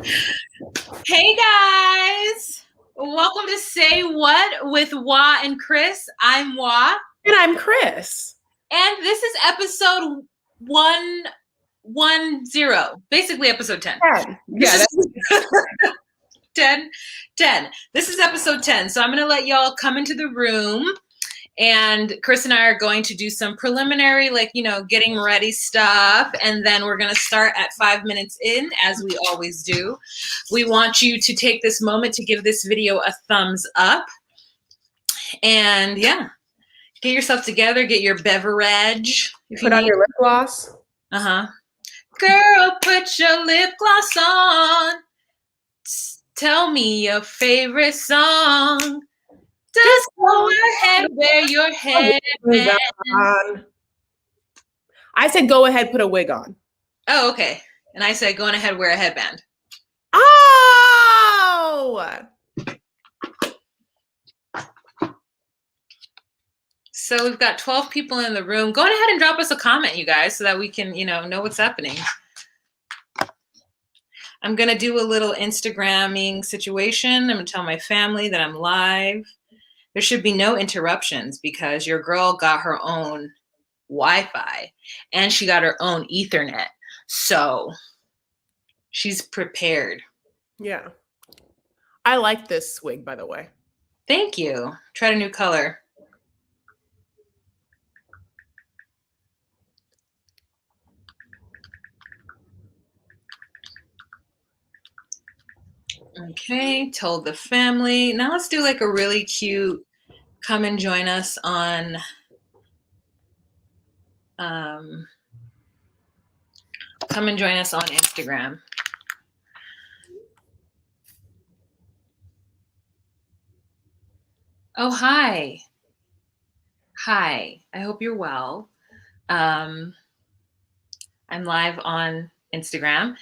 Hey guys, welcome to Say What with Waht and Chris. I'm Waht, And I'm Chris. and this is episode 110, basically episode 10. 10. Yeah, This is 10. This is episode 10. So I'm going to let y'all come into the room, and Chris and I are going to do some preliminary, getting ready stuff. And then we're going to start at 5 minutes in, as we always do. We want you to take this moment to give this video a thumbs up. And yeah, get yourself together, get your beverage. Put on your lip gloss. Girl, put your lip gloss on. Tell me your favorite song. Just go ahead, wear your headband. I said go ahead, put a wig on. Oh, okay. And I said go ahead, wear a headband. Oh! So we've got 12 people in the room. Go ahead and drop us a comment, you guys, so that we can, know what's happening. I'm going to do a little Instagramming situation. I'm going to tell my family that I'm live. There should be no interruptions because your girl got her own Wi-Fi and she got her own Ethernet. So she's prepared. Yeah. I like this wig, by the way. Thank you. Tried a new color. Okay, told the family. Now let's do like a really cute come and join us on Instagram. Oh, hi. Hi, I hope you're well. I'm live on Instagram.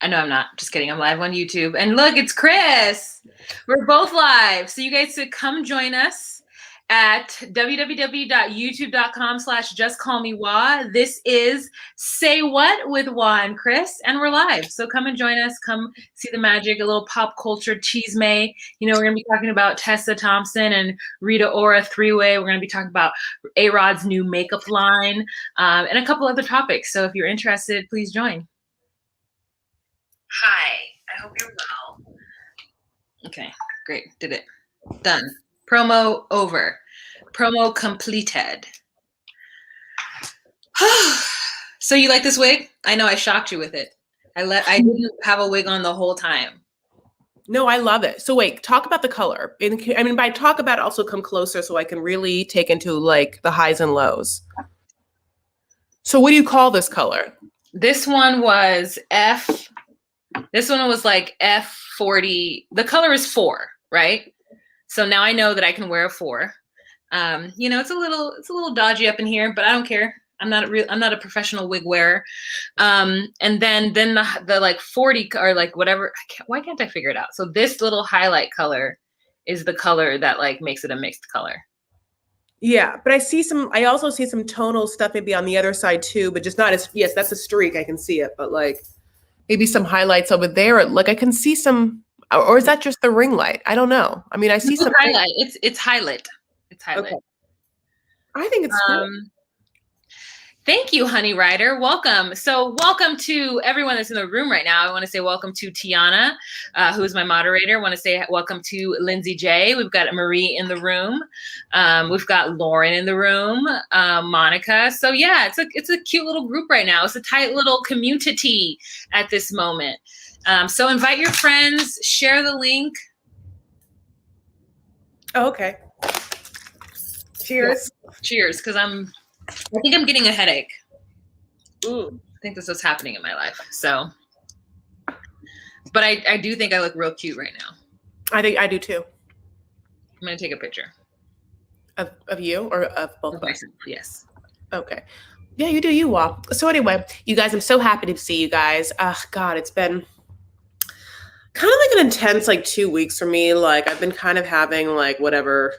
I know I'm not, just kidding. I'm live on YouTube. And look, it's Chris. We're both live. So you guys should come join us at www.youtube.com/justcallmewaht. This is Say What with Waht and Chris, and we're live. So come and join us. Come see the magic, a little pop culture chisme. We're going to be talking about Tessa Thompson and Rita Ora three-way. We're going to be talking about A-Rod's new makeup line and a couple other topics. So if you're interested, please join. Hi, I hope you're well. Okay, great. Did it. Done. Promo over. Promo completed. So you like this wig? I know I shocked you with it. I didn't have a wig on the whole time. No, I love it. So wait, talk about the color. By talk about, also come closer so I can really take into like the highs and lows. So what do you call this color? This one was like F40. The color is 4, right? So now I know that I can wear a 4. It's a little dodgy up in here, but I don't care. I'm not a professional wig wearer. And then the like 40 or like whatever. Why can't I figure it out? So this little highlight color is the color that like makes it a mixed color. Yeah, but I also see some tonal stuff maybe on the other side too, but just not as, yes, that's a streak. I can see it, but like maybe some highlights over there. Like I can see some, or is that just the ring light? I don't know. I mean, I see some highlight. It's highlight. It's highlight. Okay. I think it's cool. Thank you, Honey Rider. Welcome. So welcome to everyone that's in the room right now. I want to say welcome to Tiana, who is my moderator. I want to say welcome to Lindsay J. We've got Marie in the room. We've got Lauren in the room, Monica. So yeah, it's a cute little group right now. It's a tight little community at this moment. So invite your friends, share the link. Oh, okay. Cheers. Yeah. Cheers, because I think I'm getting a headache. Ooh. I think this is what's happening in my life. So, but I do think I look real cute right now. I think I do too. I'm going to take a picture. Of you or of both of us? Yes. Okay. Yeah, you do you, Waht. So anyway, you guys, I'm so happy to see you guys. God, it's been kind of like an intense like 2 weeks for me. Like I've been kind of having like whatever.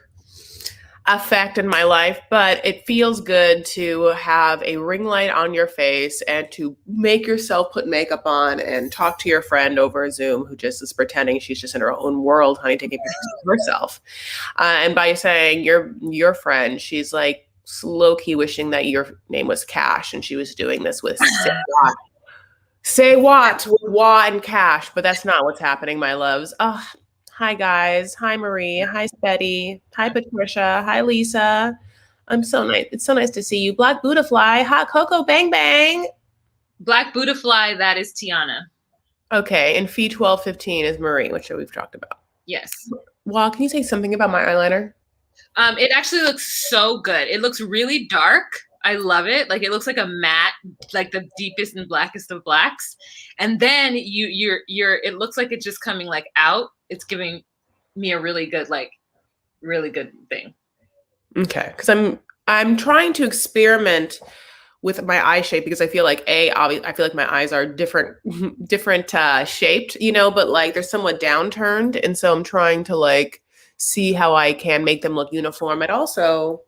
effect in my life, but it feels good to have a ring light on your face and to make yourself put makeup on and talk to your friend over Zoom who just is pretending she's just in her own world, honey, taking pictures of herself. And by saying your friend, she's like low key wishing that your name was Cash and she was doing this with Say Waht with Waht and Cash, but that's not what's happening, my loves. Oh, hi guys. Hi Marie. Hi Betty. Hi Patricia. Hi Lisa. I'm so nice. It's so nice to see you. Black Buddha Fly. Hot Cocoa Bang Bang. Black Buddha Fly, that is Tiana. Okay, and Fee 1215 is Marie, which we've talked about. Yes. Well, can you say something about my eyeliner? It actually looks so good. It looks really dark. I love it. Like it looks like a matte, like the deepest and blackest of blacks. And then it looks like it's just coming like out. It's giving me a really good thing. Okay, because I'm trying to experiment with my eye shape because I feel like I feel like my eyes are different shaped, but like they're somewhat downturned, and so I'm trying to like see how I can make them look uniform and also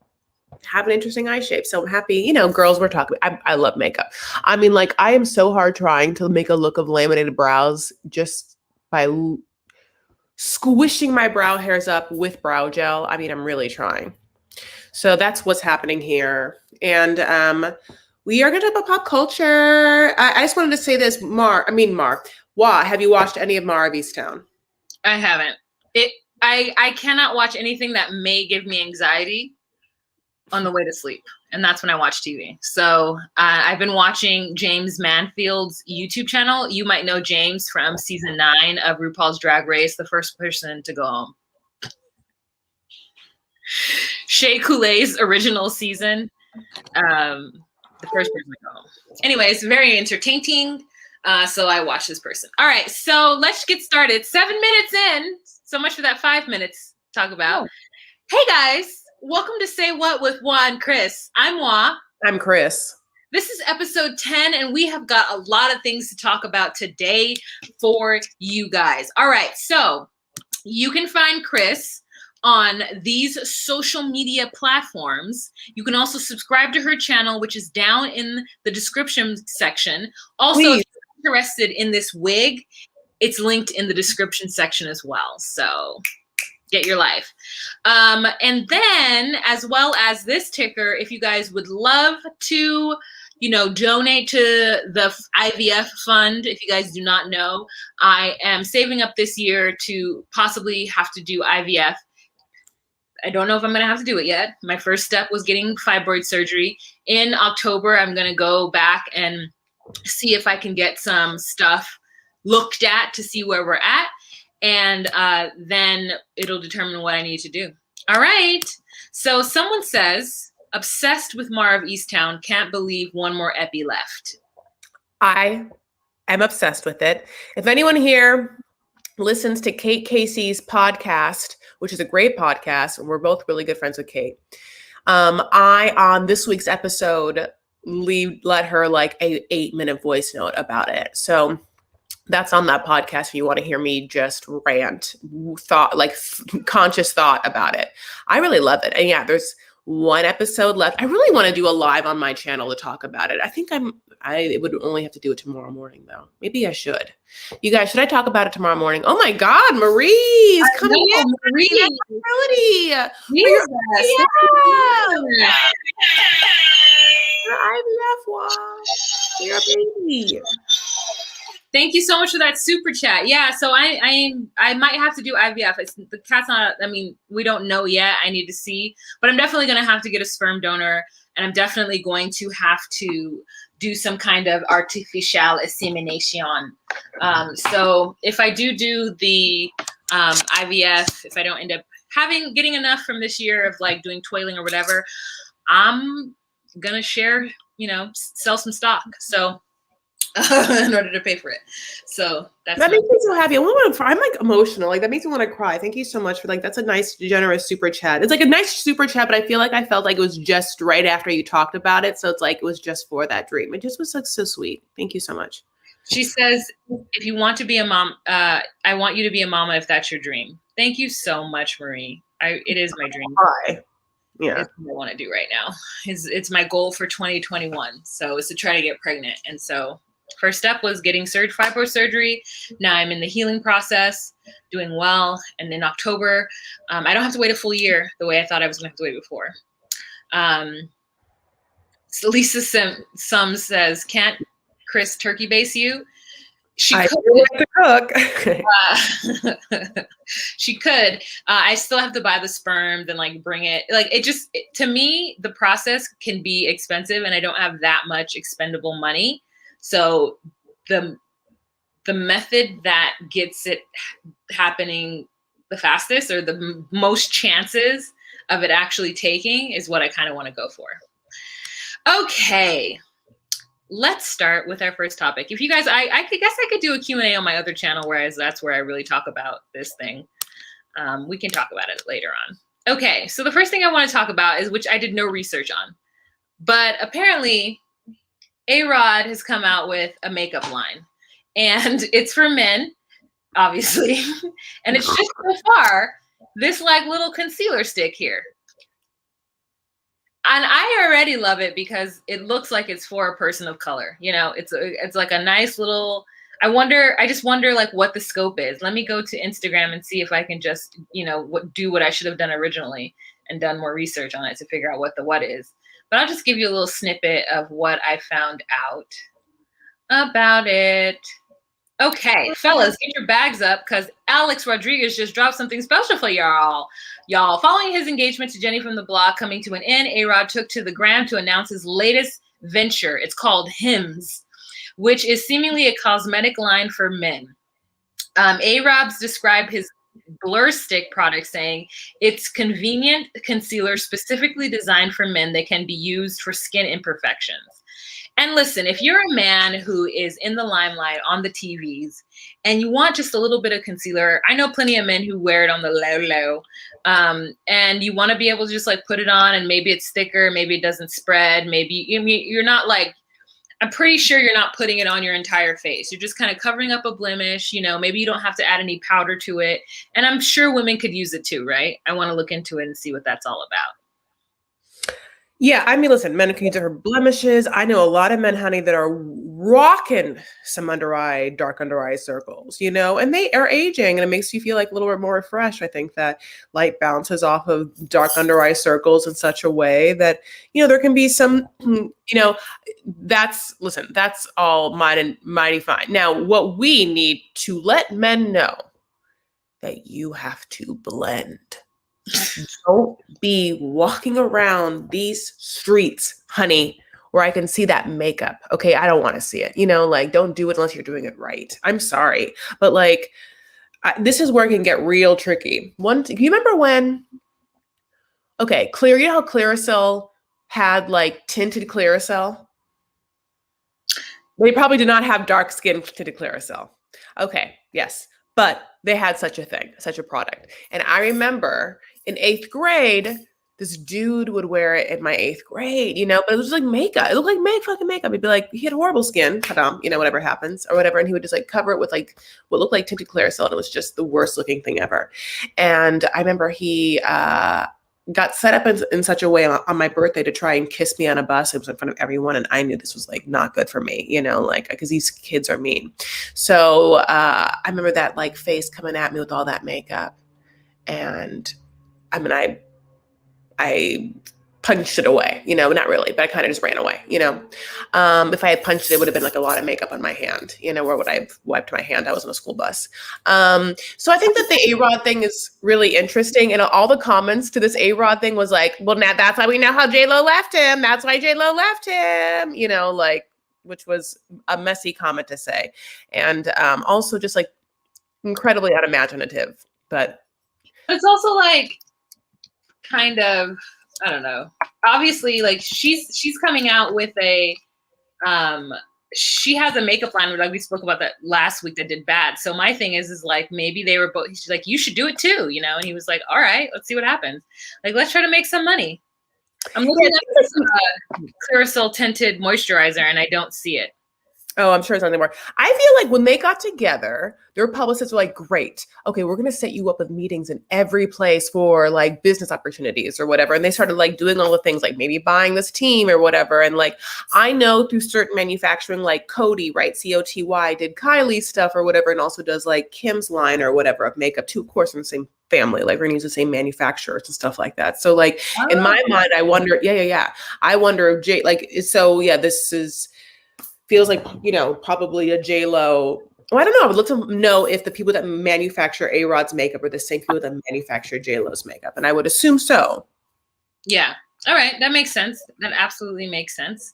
have an interesting eye shape. So I'm happy, girls, we're talking. I love makeup. I mean, like I am so hard trying to make a look of laminated brows just by squishing my brow hairs up with brow gel. I mean, I'm really trying. So that's what's happening here. And we are going to talk about pop culture. I just wanted to say this, Waht, have you watched any of Mare of Easttown? I haven't. I cannot watch anything that may give me anxiety on the way to sleep. And that's when I watch TV. So I've been watching James Manfield's YouTube channel. You might know James from season 9 of RuPaul's Drag Race, the first person to go home. Shea Coulee's original season, the first person to go home. Anyways, very entertaining. So I watched this person. All right, so let's get started. 7 minutes in. So much for that 5 minutes to talk about. Oh. Hey guys, welcome to Say What with Waht and Chris. I'm Waht. I'm Chris. This is episode 10, and we have got a lot of things to talk about today for you guys. All right, so you can find Chris on these social media platforms. You can also subscribe to her channel, which is down in the description section. Also, if you're interested in this wig, it's linked in the description section as well. So get your life. And then, as well as this ticker, if you guys would love to, donate to the IVF fund, if you guys do not know, I am saving up this year to possibly have to do IVF. I don't know if I'm going to have to do it yet. My first step was getting fibroid surgery. In October, I'm going to go back and see if I can get some stuff looked at to see where we're at. And then it'll determine what I need to do. All right. So someone says, obsessed with Mare of Easttown, can't believe one more epi left. I am obsessed with it. If anyone here listens to Kate Casey's podcast, which is a great podcast, and we're both really good friends with Kate, I, on this week's episode, let her like a 8-minute voice note about it. So that's on that podcast if you want to hear me just rant, conscious thought about it. I really love it. And yeah, there's one episode left. I really want to do a live on my channel to talk about it. I think I would only have to do it tomorrow morning though. Maybe I should. You guys, should I talk about it tomorrow morning? Oh my God, Marie's coming in. Marie. You're IVF, wow. You're a baby. Thank you so much for that super chat. Yeah, so I might have to do IVF. The cat's not, we don't know yet. I need to see. But I'm definitely going to have to get a sperm donor. And I'm definitely going to have to do some kind of artificial insemination. So if I do the IVF, if I don't end up getting enough from this year of like doing toiling or whatever, I'm going to share, sell some stock. So in order to pay for it. So that makes me so happy. I'm like emotional. Like that makes me want to cry. Thank you so much for that's a nice, generous super chat. It's like a nice super chat, but I feel like I felt like it was just right after you talked about it. So it's like, it was just for that dream. It just was like so sweet. Thank you so much. She says, if you want to be a mom, I want you to be a mama if that's your dream. Thank you so much, Marie. It is my dream. Hi. Yeah. is what I want to do right now. It's my goal for 2021. So it's to try to get pregnant. And so first step was getting fibroid surgery. Now I'm in the healing process, doing well. And in October, I don't have to wait a full year the way I thought I was going to have to wait before. So Lisa Sums says, can't Chris turkey base you? She I could. like to cook. She could. I still have to buy the sperm and like bring it. Like to me, the process can be expensive, and I don't have that much expendable money. So the method that gets it happening the fastest, or the most chances of it actually taking, is what I kind of want to go for. Okay. Let's start with our first topic. If you guys, I guess I could do a Q&A on my other channel, whereas that's where I really talk about this thing. We can talk about it later on. Okay, so the first thing I want to talk about is, which I did no research on, but apparently A-Rod has come out with a makeup line, and it's for men, obviously, and it's just so far this like little concealer stick here. And I already love it because it looks like it's for a person of color. You know, it's like a nice little, I just wonder like what the scope is. Let me go to Instagram and see if I can just, do what I should have done originally and done more research on it to figure out what the what is. But I'll just give you a little snippet of what I found out about it. Okay, fellas, get your bags up because Alex Rodriguez just dropped something special for y'all. Following his engagement to Jenny from the Block coming to an end, A-Rod took to the gram to announce his latest venture. It's called Hims, which is seemingly a cosmetic line for men. A-Rob's described his Blur Stick product saying it's convenient concealer specifically designed for men that can be used for skin imperfections. And listen, if you're a man who is in the limelight on the TVs and you want just a little bit of concealer, I know plenty of men who wear it on the low, and you want to be able to just like put it on and maybe it's thicker, maybe it doesn't spread, maybe you're not like, I'm pretty sure you're not putting it on your entire face. You're just kind of covering up a blemish, maybe you don't have to add any powder to it. And I'm sure women could use it too, right? I want to look into it and see what that's all about. Yeah, I mean, listen, men can use it for blemishes. I know a lot of men, honey, that are rocking some dark under eye circles, and they are aging, and it makes you feel like a little bit more refreshed. I think that light bounces off of dark under eye circles in such a way that, there can be some, that's all mighty fine. Now, what we need to let men know that you have to blend. Don't be walking around these streets, honey, where I can see that makeup. Okay, I don't want to see it. Don't do it unless you're doing it right. I'm sorry, but this is where it can get real tricky. Do you remember when? Okay, you know how Clearasil had like tinted Clearasil? They probably did not have dark skin tinted Clearasil. Okay, yes. But they had such a thing, such a product. And I remember in 8th grade, this dude would wear it in my 8th grade, but it was like makeup. It looked like fucking makeup. He'd be like, he had horrible skin, whatever happens or whatever. And he would just like cover it with like what looked like tinted Clearasil. And it was just the worst looking thing ever. And I remember he got set up in such a way on my birthday to try and kiss me on a bus. It was in front of everyone. And I knew this was like not good for me, because these kids are mean. So I remember that like face coming at me with all that makeup. And I mean, I punched it away, not really, but I kind of just ran away, if I had punched it, it would have been like a lot of makeup on my hand, where would I have wiped my hand? I was on a school bus. So I think that the A-Rod thing is really interesting. And all the comments to this A-Rod thing was like, well, now that's why we know how J-Lo left him. That's why J-Lo left him, which was a messy comment to say. And also just like incredibly unimaginative, but it's also like kind of, I don't know. Obviously, like she's coming out with a she has a makeup line, like we spoke about that last week, that did bad. So my thing is like maybe they were both. She's like, you should do it too, And he was like, all right, let's see what happens. Like, let's try to make some money. I'm looking at this Clearasil tinted moisturizer, and I don't see it. Oh, I'm sure it's not anymore. I feel like when they got together, their publicists were like, great. Okay, we're going to set you up with meetings in every place for like business opportunities or whatever. And they started like doing all the things like maybe buying this team or whatever. And like, I know through certain manufacturing, like Coty, right? COTY did Kylie's stuff or whatever, and also does like Kim's line or whatever of makeup too, of course, in the same family. Like we're going to use the same manufacturers and stuff like that. So like in my mind, I wonder, yeah. I wonder if Jay, like, so yeah, this is, feels like, probably a J-Lo. Well, I don't know. I would look to know if the people that manufacture A-Rod's makeup are the same people that manufacture J-Lo's makeup. And I would assume so. Yeah. All right. That makes sense. That absolutely makes sense.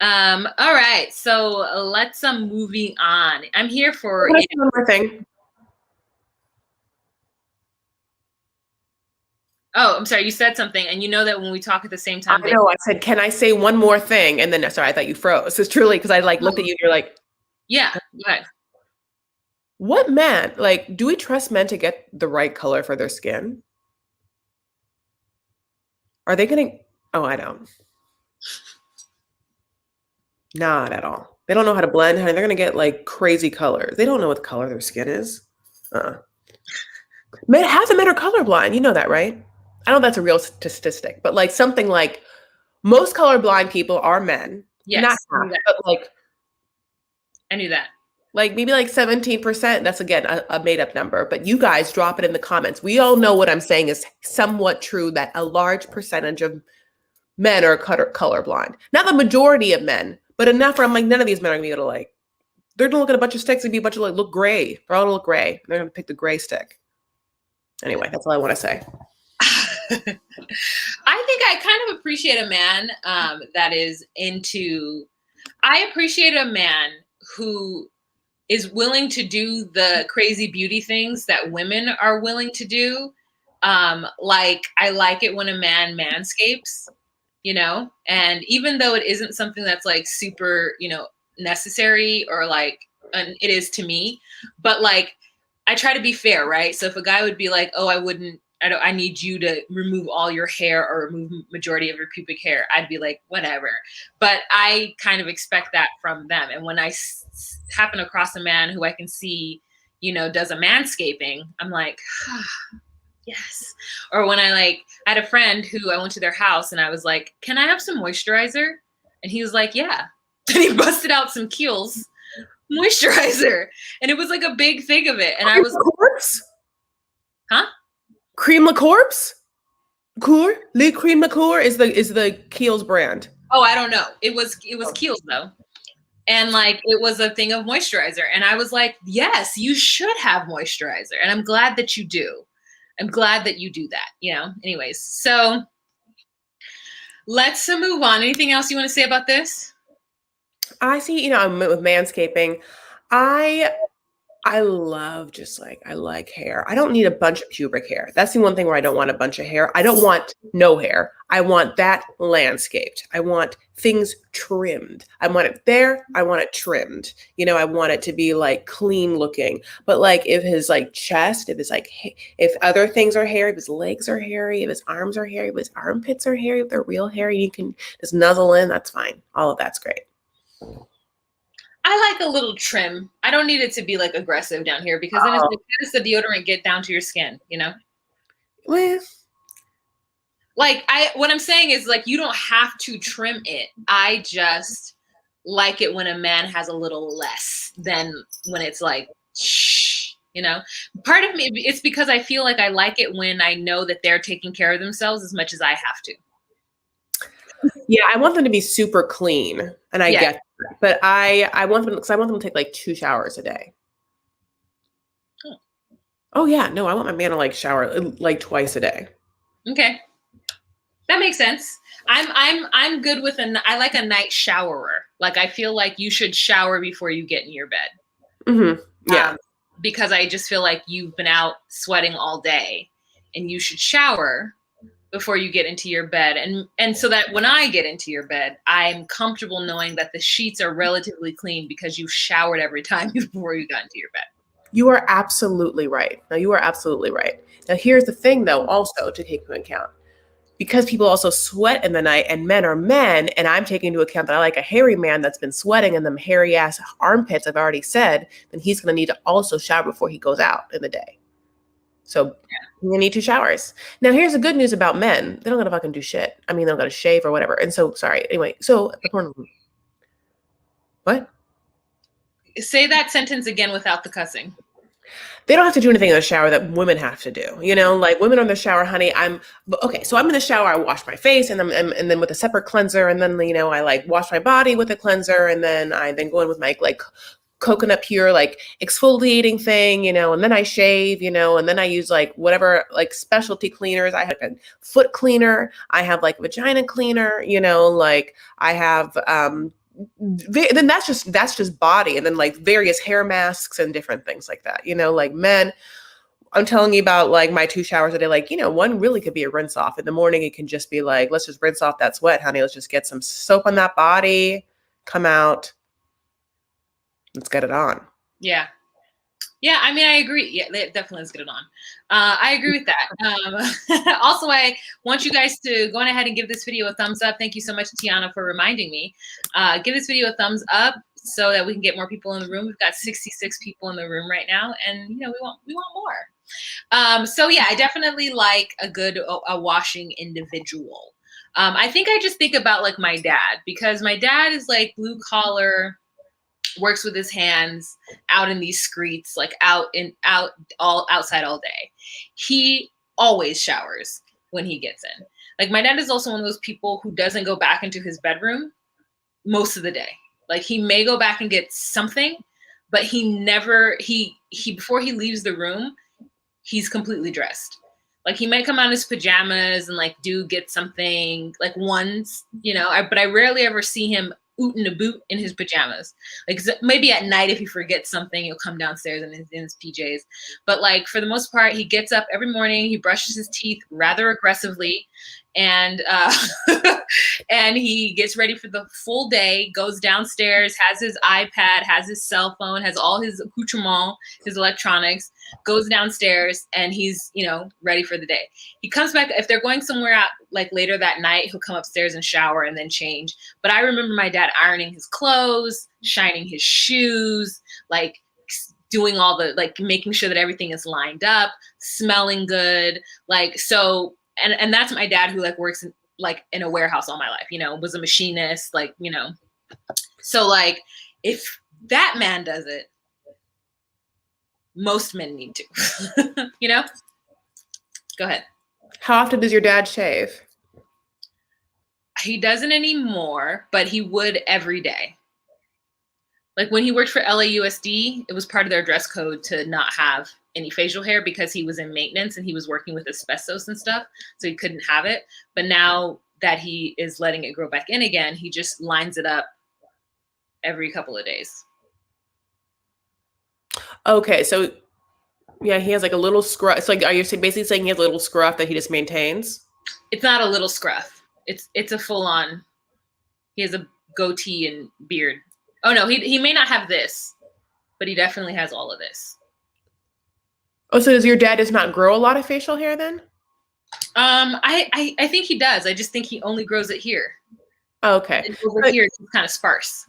All right. So let's moving on. I'm here for one more thing. Oh, I'm sorry. You said something, and you know that when we talk at the same time. I know. I said, "Can I say one more thing?" And then, sorry, I thought you froze. It's truly because I like looked at you and you're like, "Yeah, go ahead." What man? Like, do we trust men to get the right color for their skin? Are they gonna? Oh, I don't. Not at all. They don't know how to blend, honey. They're gonna get like crazy colors. They don't know what color their skin is. Men, half the men are colorblind. You know that, right? I know that's a real statistic, but like something like most colorblind people are men. Yes, not half, but like I knew that. Like maybe like 17%. That's again a made up number, but you guys drop it in the comments. We all know what I'm saying is somewhat true, that a large percentage of men are colorblind. Not the majority of men, but enough where I'm like, none of these men are gonna be able to like, they're gonna look at a bunch of sticks and be a bunch of like, look gray. They're all gonna look gray. They're gonna pick the gray stick. Anyway, that's all I want to say. I think I kind of appreciate a man that is into, I appreciate a man who is willing to do the crazy beauty things that women are willing to do. Like, I like it when a man manscapes, and even though it isn't something that's like super, necessary or like, it is to me, but like, I try to be fair, right? So if a guy would be like, oh, I need you to remove all your hair or remove majority of your pubic hair, I'd be like, whatever. But I kind of expect that from them. And when I happen across a man who I can see, does a manscaping, I'm like, yes. Or when I had a friend who I went to their house and I was like, can I have some moisturizer? And he was like, yeah. And he busted out some Kiehl's moisturizer. And it was like a big thing of it. And I was corpse? Huh? Cream La Corpse? Cour? Le Cream La Cour is the Kiehl's brand. Oh, I don't know. It was Kiehl's though. And like, it was a thing of moisturizer. And I was like, yes, you should have moisturizer. And I'm glad that you do. I'm glad that you do that, anyways. So let's move on. Anything else you want to say about this? I see, I'm with manscaping. I love I like hair. I don't need a bunch of pubic hair. That's the one thing where I don't want a bunch of hair. I don't want no hair. I want that landscaped. I want things trimmed. I want it there. I want it trimmed. I want it to be like clean looking. But like if his like chest, if other things are hairy, if his legs are hairy, if his arms are hairy, if his armpits are hairy, if they're real hairy, you can just nuzzle in, that's fine. All of that's great. I like a little trim. I don't need it to be like aggressive down here because then it's like, how does the deodorant get down to your skin, Well, what I'm saying is like, you don't have to trim it. I just like it when a man has a little less than when it's like, shh, part of me, it's because I feel like I like it when I know that they're taking care of themselves as much as I have to. Yeah, I want them to be super clean, and I get that. But I want them to take like 2 showers a day. Oh yeah, no, I want my man to like shower like twice a day. Okay, that makes sense. I'm good with I like a night showerer. Like I feel like you should shower before you get in your bed. Mm-hmm. Yeah, because I just feel like you've been out sweating all day, and you should shower before you get into your bed. And so that when I get into your bed, I'm comfortable knowing that the sheets are relatively clean because you showered every time before you got into your bed. You are absolutely right. Now, you are absolutely right. Now, here's the thing, though, also to take into account. because people also sweat in the night and men are men, and I'm taking into account that I like a hairy man that's been sweating in them hairy ass armpits, I've already said, then he's going to need to also shower before he goes out in the day. So you need 2 showers. Now, here's the good news about men. They don't gotta fucking do shit. I mean, they don't gotta shave or whatever. And so, sorry. Anyway, so the porn. What? Say that sentence again without the cussing. They don't have to do anything in the shower that women have to do. You know, like women are in the shower, honey. Okay. So I'm in the shower. I wash my face, and then with a separate cleanser, and then I like wash my body with a cleanser, and then I go in with my like coconut pure like exfoliating thing, and then I shave, and then I use like whatever like specialty cleaners. I have a foot cleaner. I have like vagina cleaner. Like I have then that's just body, and then like various hair masks and different things like that. Like men, I'm telling you about like my 2 showers a day. Like, one really could be a rinse off. In the morning, it can just be like, let's just rinse off that sweat, honey. Let's just get some soap on that body, come out, let's get it on. Yeah. Yeah, I mean, I agree. Yeah, definitely let's get it on. I agree with that. Also, I want you guys to go on ahead and give this video a thumbs up. Thank you so much, Tiana, for reminding me. Give this video a thumbs up so that we can get more people in the room. We've got 66 people in the room right now, and we want more. So yeah, I definitely like a washing individual. I think I just think about like my dad, because my dad is like blue collar, works with his hands out in these streets, like outside all day. He always showers when he gets in. Like my dad is also one of those people who doesn't go back into his bedroom most of the day. Like he may go back and get something, but he before he leaves the room, he's completely dressed. Like he might come out in his pajamas and like get something like once, but I rarely ever see him ootin' a boot in his pajamas. Like maybe at night if he forgets something, he'll come downstairs in his PJs. But like for the most part, he gets up every morning, he brushes his teeth rather aggressively, and and he gets ready for the full day, goes downstairs, has his iPad, has his cell phone, has all his accoutrement, his electronics, goes downstairs, and he's ready for the day. He comes back, if they're going somewhere out like later that night, he'll come upstairs and shower and then change. But I remember my dad ironing his clothes, shining his shoes, like doing all the like making sure that everything is lined up, smelling good, like so. And that's my dad, who like works in a warehouse all my life, was a machinist, so like if that man does it, most men need to. Go ahead. How often does your dad shave? He doesn't anymore, but he would every day. Like when he worked for LAUSD, it was part of their dress code to not have any facial hair because he was in maintenance and he was working with asbestos and stuff, so he couldn't have it. But now that he is letting it grow back in again, he just lines it up every couple of days. Okay, so yeah, he has like a little scruff. So like, are you basically saying he has a little scruff that he just maintains? It's not a little scruff. It's a full on. He has a goatee and beard. Oh no, he may not have this, but he definitely has all of this. Oh, so does your dad just not grow a lot of facial hair then? I think he does. I just think he only grows it here. Okay. And over here, it's kind of sparse.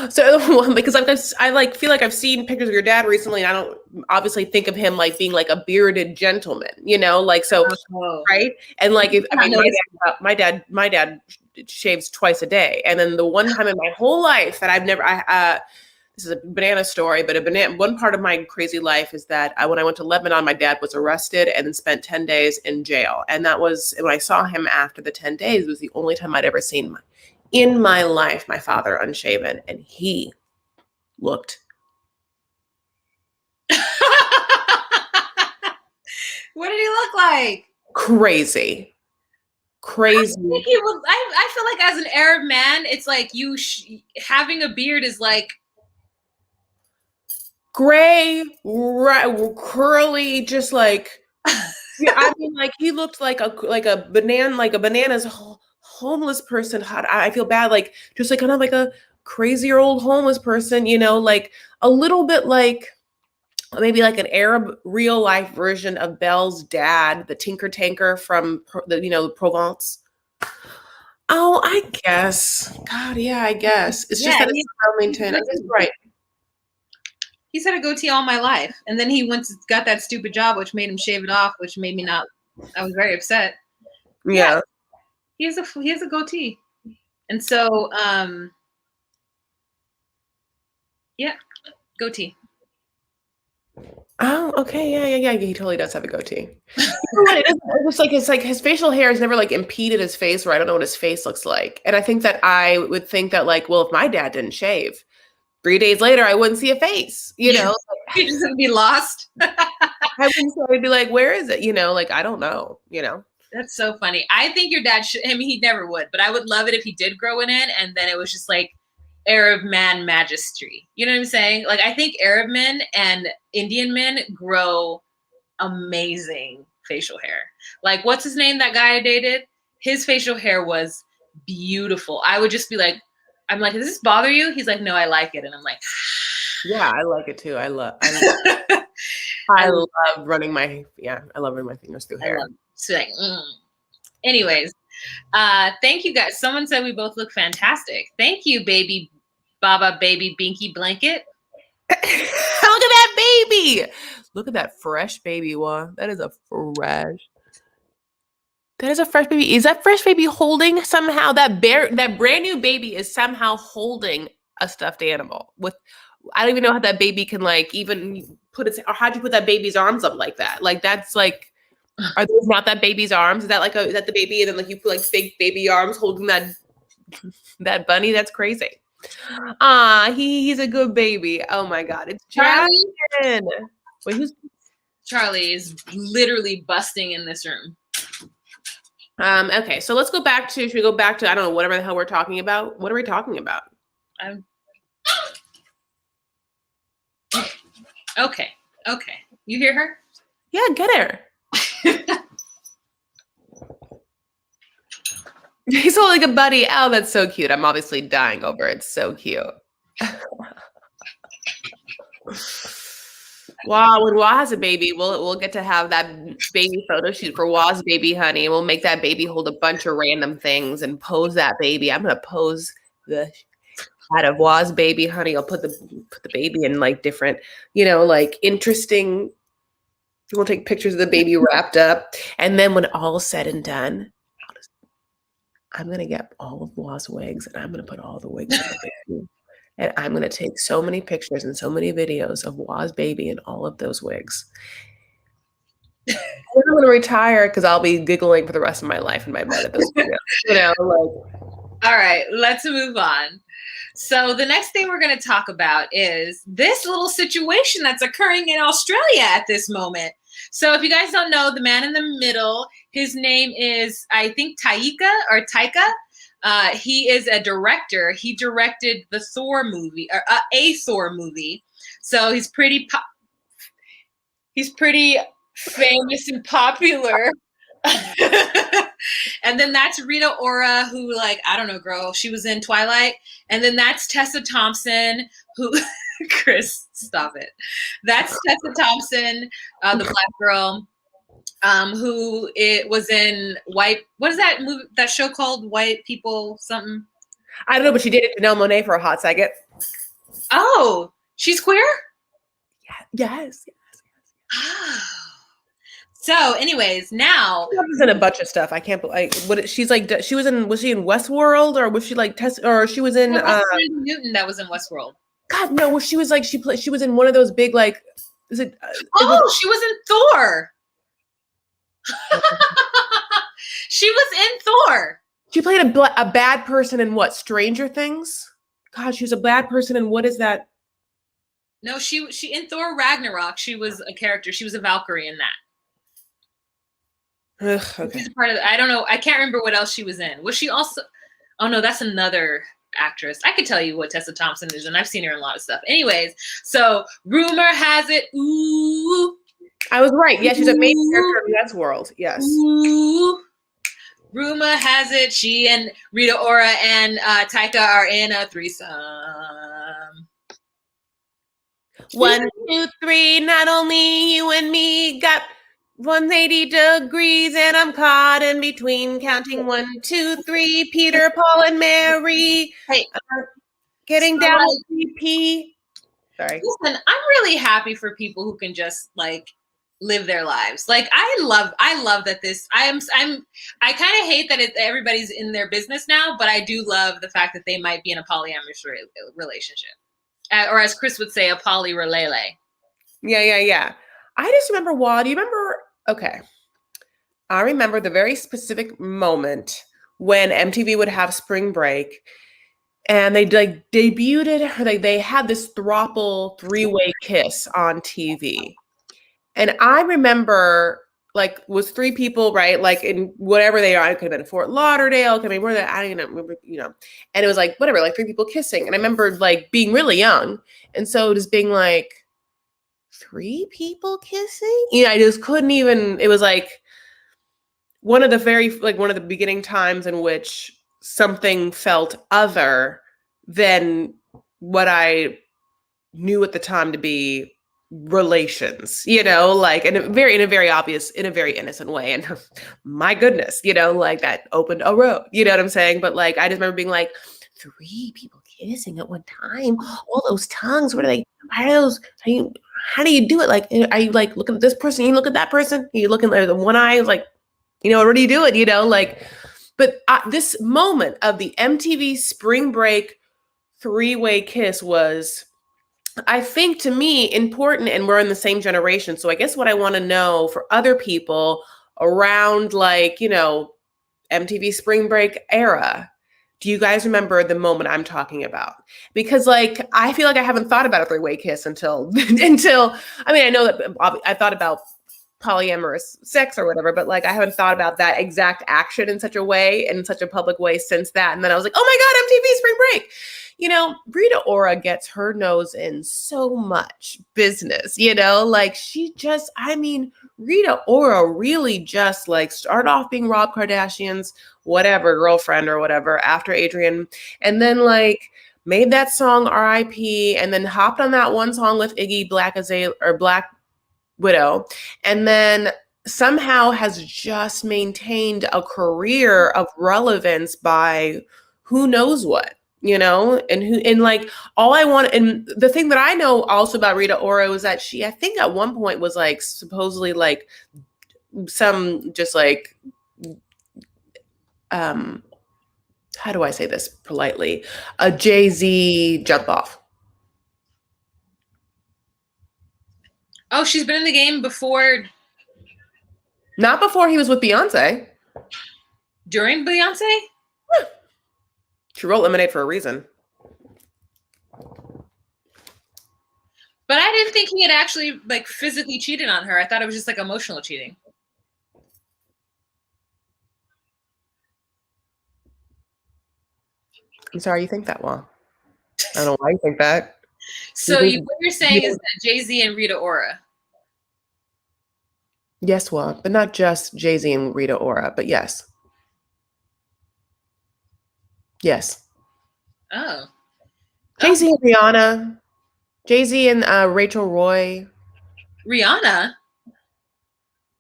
So because I like feel like I've seen pictures of your dad recently, and I don't obviously think of him like being like a bearded gentleman, like so, right? And like if I mean, my dad shaves twice a day, and then the one time in my whole life that I've never this is a banana story, but one part of my crazy life is that when I went to Lebanon, my dad was arrested and then spent 10 days in jail. And that was when I saw him after the 10 days, it was the only time I'd ever seen in my life my father unshaven, and he looked what did he look like? Crazy. I feel like as an Arab man, it's like having a beard is like gray, curly, just like yeah, I mean, like he looked like a banana's homeless person. I feel bad, like just like kind of like a crazier old homeless person, like a little bit like maybe like an Arab real life version of Belle's dad, the Tinker Tanker from the Provence. Oh, I guess. God, yeah, I guess. It's just Yeah, that it's Wilmington. I guess you're right. he's had a goatee all my life, and then he went to, got that stupid job, which made him shave it off, which made me not. I was very upset. Yeah. He has a goatee, and so yeah, goatee. Oh, okay. Yeah. He totally does have a goatee. You know what? It's like his facial hair has never like impeded his face, or I don't know what his face looks like. And I think that I would think that like, well, if my dad didn't shave, 3 days later, I wouldn't see a face, you know? You're just gonna be lost. I'd be like, where is it? Like, I don't know, That's so funny. I think your dad should, I mean, he never would, but I would love it if he did grow it in and then it was just like Arab man magistry. You know what I'm saying? Like, I think Arab men and Indian men grow amazing facial hair. Like, what's his name? That guy I dated? His facial hair was beautiful. I would just be like, I'm like, does this bother you? He's like, no, I like it. And I'm like, yeah, I like it too. I love running my fingers through hair. So like, anyways, thank you guys. Someone said we both look fantastic. Thank you, baby Baba, baby Binky blanket. Look at that baby. Look at that fresh baby. Wow, that is a fresh baby. Is that fresh baby holding somehow that brand new baby is somehow holding a stuffed animal with, I don't even know how that baby can like even put its, or how'd you put that baby's arms up like that? Like, that's like, are those not that baby's arms? Is that the baby? And then like you put like fake baby arms holding that bunny? That's crazy. He's a good baby. Oh my God. It's Jackson. Wait, who's Charlie is literally busting in this room. Okay, so let's go back to, should we go back to, I don't know, whatever the hell we're talking about? What are we talking about? Okay. You hear her? Yeah, get her. He's holding a buddy. Oh, that's so cute. I'm obviously dying over it. It's so cute. Wow, when Wah has a baby, we'll get to have that baby photo shoot for Wah's baby, honey. We'll make that baby hold a bunch of random things and pose that baby. I'm gonna pose the out of Wah's baby, honey. I'll put the baby in like different, like interesting. We'll take pictures of the baby wrapped up, and then when all's said and done, I'm going to get all of Wah's wigs and I'm going to put all the wigs on the baby. And I'm going to take so many pictures and so many videos of Wah's baby in all of those wigs. I'm going to retire because I'll be giggling for the rest of my life in my bed at this point. All right, let's move on. So the next thing we're going to talk about is this little situation that's occurring in Australia at this moment. So if you guys don't know, the man in the middle, his name is, I think, Taika. He is a director. He directed the Thor movie, or a Thor movie. So he's pretty famous and popular. And then that's Rita Ora, who, like, I don't know, girl, she was in Twilight. And then that's Tessa Thompson, who Chris, stop it. That's Tessa Thompson, the black girl, who it was in White. What is that movie? That show called White People something? I don't know, but she dated Janelle Monáe for a hot second. Oh, she's queer? Yes. So, anyways, now she's in a bunch of stuff. I can't believe she's like. Was she in Westworld, or was she like or she was in Newton that was in Westworld? God, no. She was like she was in one of those big like. Is it? She was in Thor. She was in Thor. She played a bad person in what? Stranger Things. God, she was a bad person in what is that? No, she in Thor Ragnarok. She was a character. She was a Valkyrie in that. Ugh, okay. She's part of I don't know. I can't remember what else she was in. Was she also? Oh no, that's another actress. I could tell you what Tessa Thompson is, and I've seen her in a lot of stuff. Anyways, so rumor has it. Ooh, I was right. Yeah, she's a main character in Westworld. Yes. Ooh. Rumor has it she and Rita Ora and Taika are in a threesome. 1, 2, 3. Not only you and me got 180 degrees, and I'm caught in between, counting 1, 2, 3. Peter, Paul, and Mary. Hey, Getting so, down like, with PP. Sorry. listen, I'm really happy for people who can just like live their lives. Like I love that I kind of hate that everybody's in their business now, but I do love the fact that they might be in a polyamorous relationship. Or as Chris would say, a polyrelele. Yeah. I just remember, Waht, do you remember? Okay. I remember the very specific moment when MTV would have spring break and they like debuted it, or they had this throuple three-way kiss on TV. And I remember, like, was 3 people, right? Like, in whatever they are, it could have been Fort Lauderdale, it could have been where they, I don't even remember, and it was like, whatever, like 3 people kissing. And I remember, like, being really young. And so just being like, 3 people kissing? I just couldn't even, it was like one of the beginning times in which something felt other than what I knew at the time to be relations, like in a very obvious, in a very innocent way. And my goodness, like that opened a road, you know what I'm saying? But like, I just remember being like, 3 people kissing at one time, all those tongues, what are they, how do you do it? Like, are you like looking at this person, you look at that person, you looking at the one eye, like, what are you doing, like, but this moment of the MTV spring break 3-way kiss was, I think, to me, important, and we're in the same generation. So I guess what I want to know for other people around, like, MTV spring break era, do you guys remember the moment I'm talking about? Because, like, I feel like I haven't thought about a 3-way kiss until, I mean, I know that I thought about polyamorous sex or whatever, but like, I haven't thought about that exact action in such a public way since that. And then I was like, oh my God, MTV spring break. Rita Ora gets her nose in so much business, like Rita Ora really just like started off being Rob Kardashian's whatever girlfriend or whatever after Adrian, and then like made that song R.I.P. and then hopped on that one song with Iggy, Black Widow, and then somehow has just maintained a career of relevance by who knows what, and like all I want. And the thing that I know also about Rita Ora was that she, I think at one point was like supposedly like some just like, how do I say this politely? A Jay-Z jump off. Oh, she's been in the game before. Not before he was with Beyonce. During Beyonce? She wrote Lemonade for a reason. But I didn't think he had actually like physically cheated on her. I thought it was just like emotional cheating. I'm sorry you think that, Wa. I don't know why you think that. So what you're saying is that Jay-Z and Rita Ora. Yes, Wa, but not just Jay-Z and Rita Ora, but yes. Yes. Oh. Jay-Z and Rihanna. Jay-Z and Rachel Roy. Rihanna?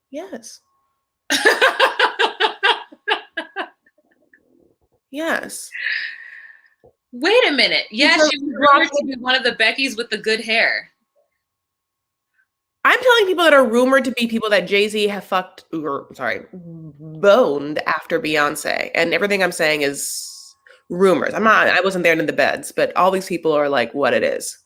Yes. Yes. Wait a minute. Yes, she was rumored to be one of the Beckys with the good hair. I'm telling people that are rumored to be people that Jay-Z have boned after Beyonce. And everything I'm saying is rumors. I wasn't there in the beds, but all these people are like what it is.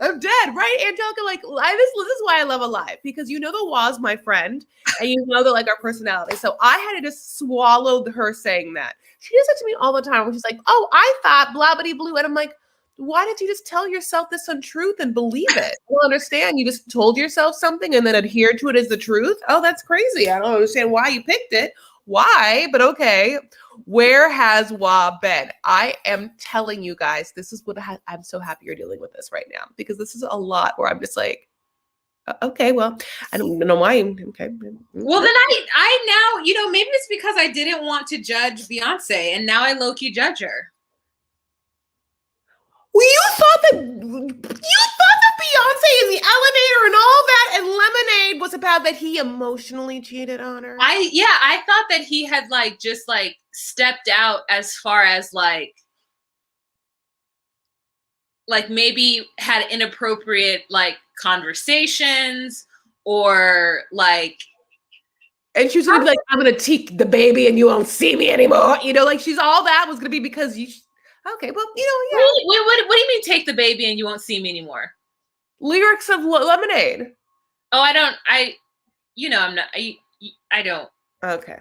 I'm dead, right, Angelica? Like, this is why I love Alive, because the Wa's my friend, and that like our personality. So I had to just swallow her saying that. She does that to me all the time, where she's like, "Oh, I thought blah blah blue," and I'm like, why did you just tell yourself this untruth and believe it? I don't understand. You just told yourself something and then adhered to it as the truth. Oh, that's crazy. I don't understand why you picked it. Why? But okay. Where has Wa been? I am telling you guys, this is what I'm so happy you're dealing with this right now, because this is a lot where I'm just like, okay, well, I don't know why. Okay. Well, then I now, maybe it's because I didn't want to judge Beyonce, and now I low-key judge her. thought that Beyonce in the elevator and all that and Lemonade was about that he emotionally cheated on her? I thought that he had like just like stepped out as far as like maybe had inappropriate like conversations or like. And she was gonna be like, I'm gonna take the baby and you won't see me anymore. You know, like she's all that was gonna be because you. Okay, well, you know, yeah. What do you mean take the baby and you won't see me anymore? Lyrics of Lemonade. Oh, I don't. I'm not. I don't. Okay.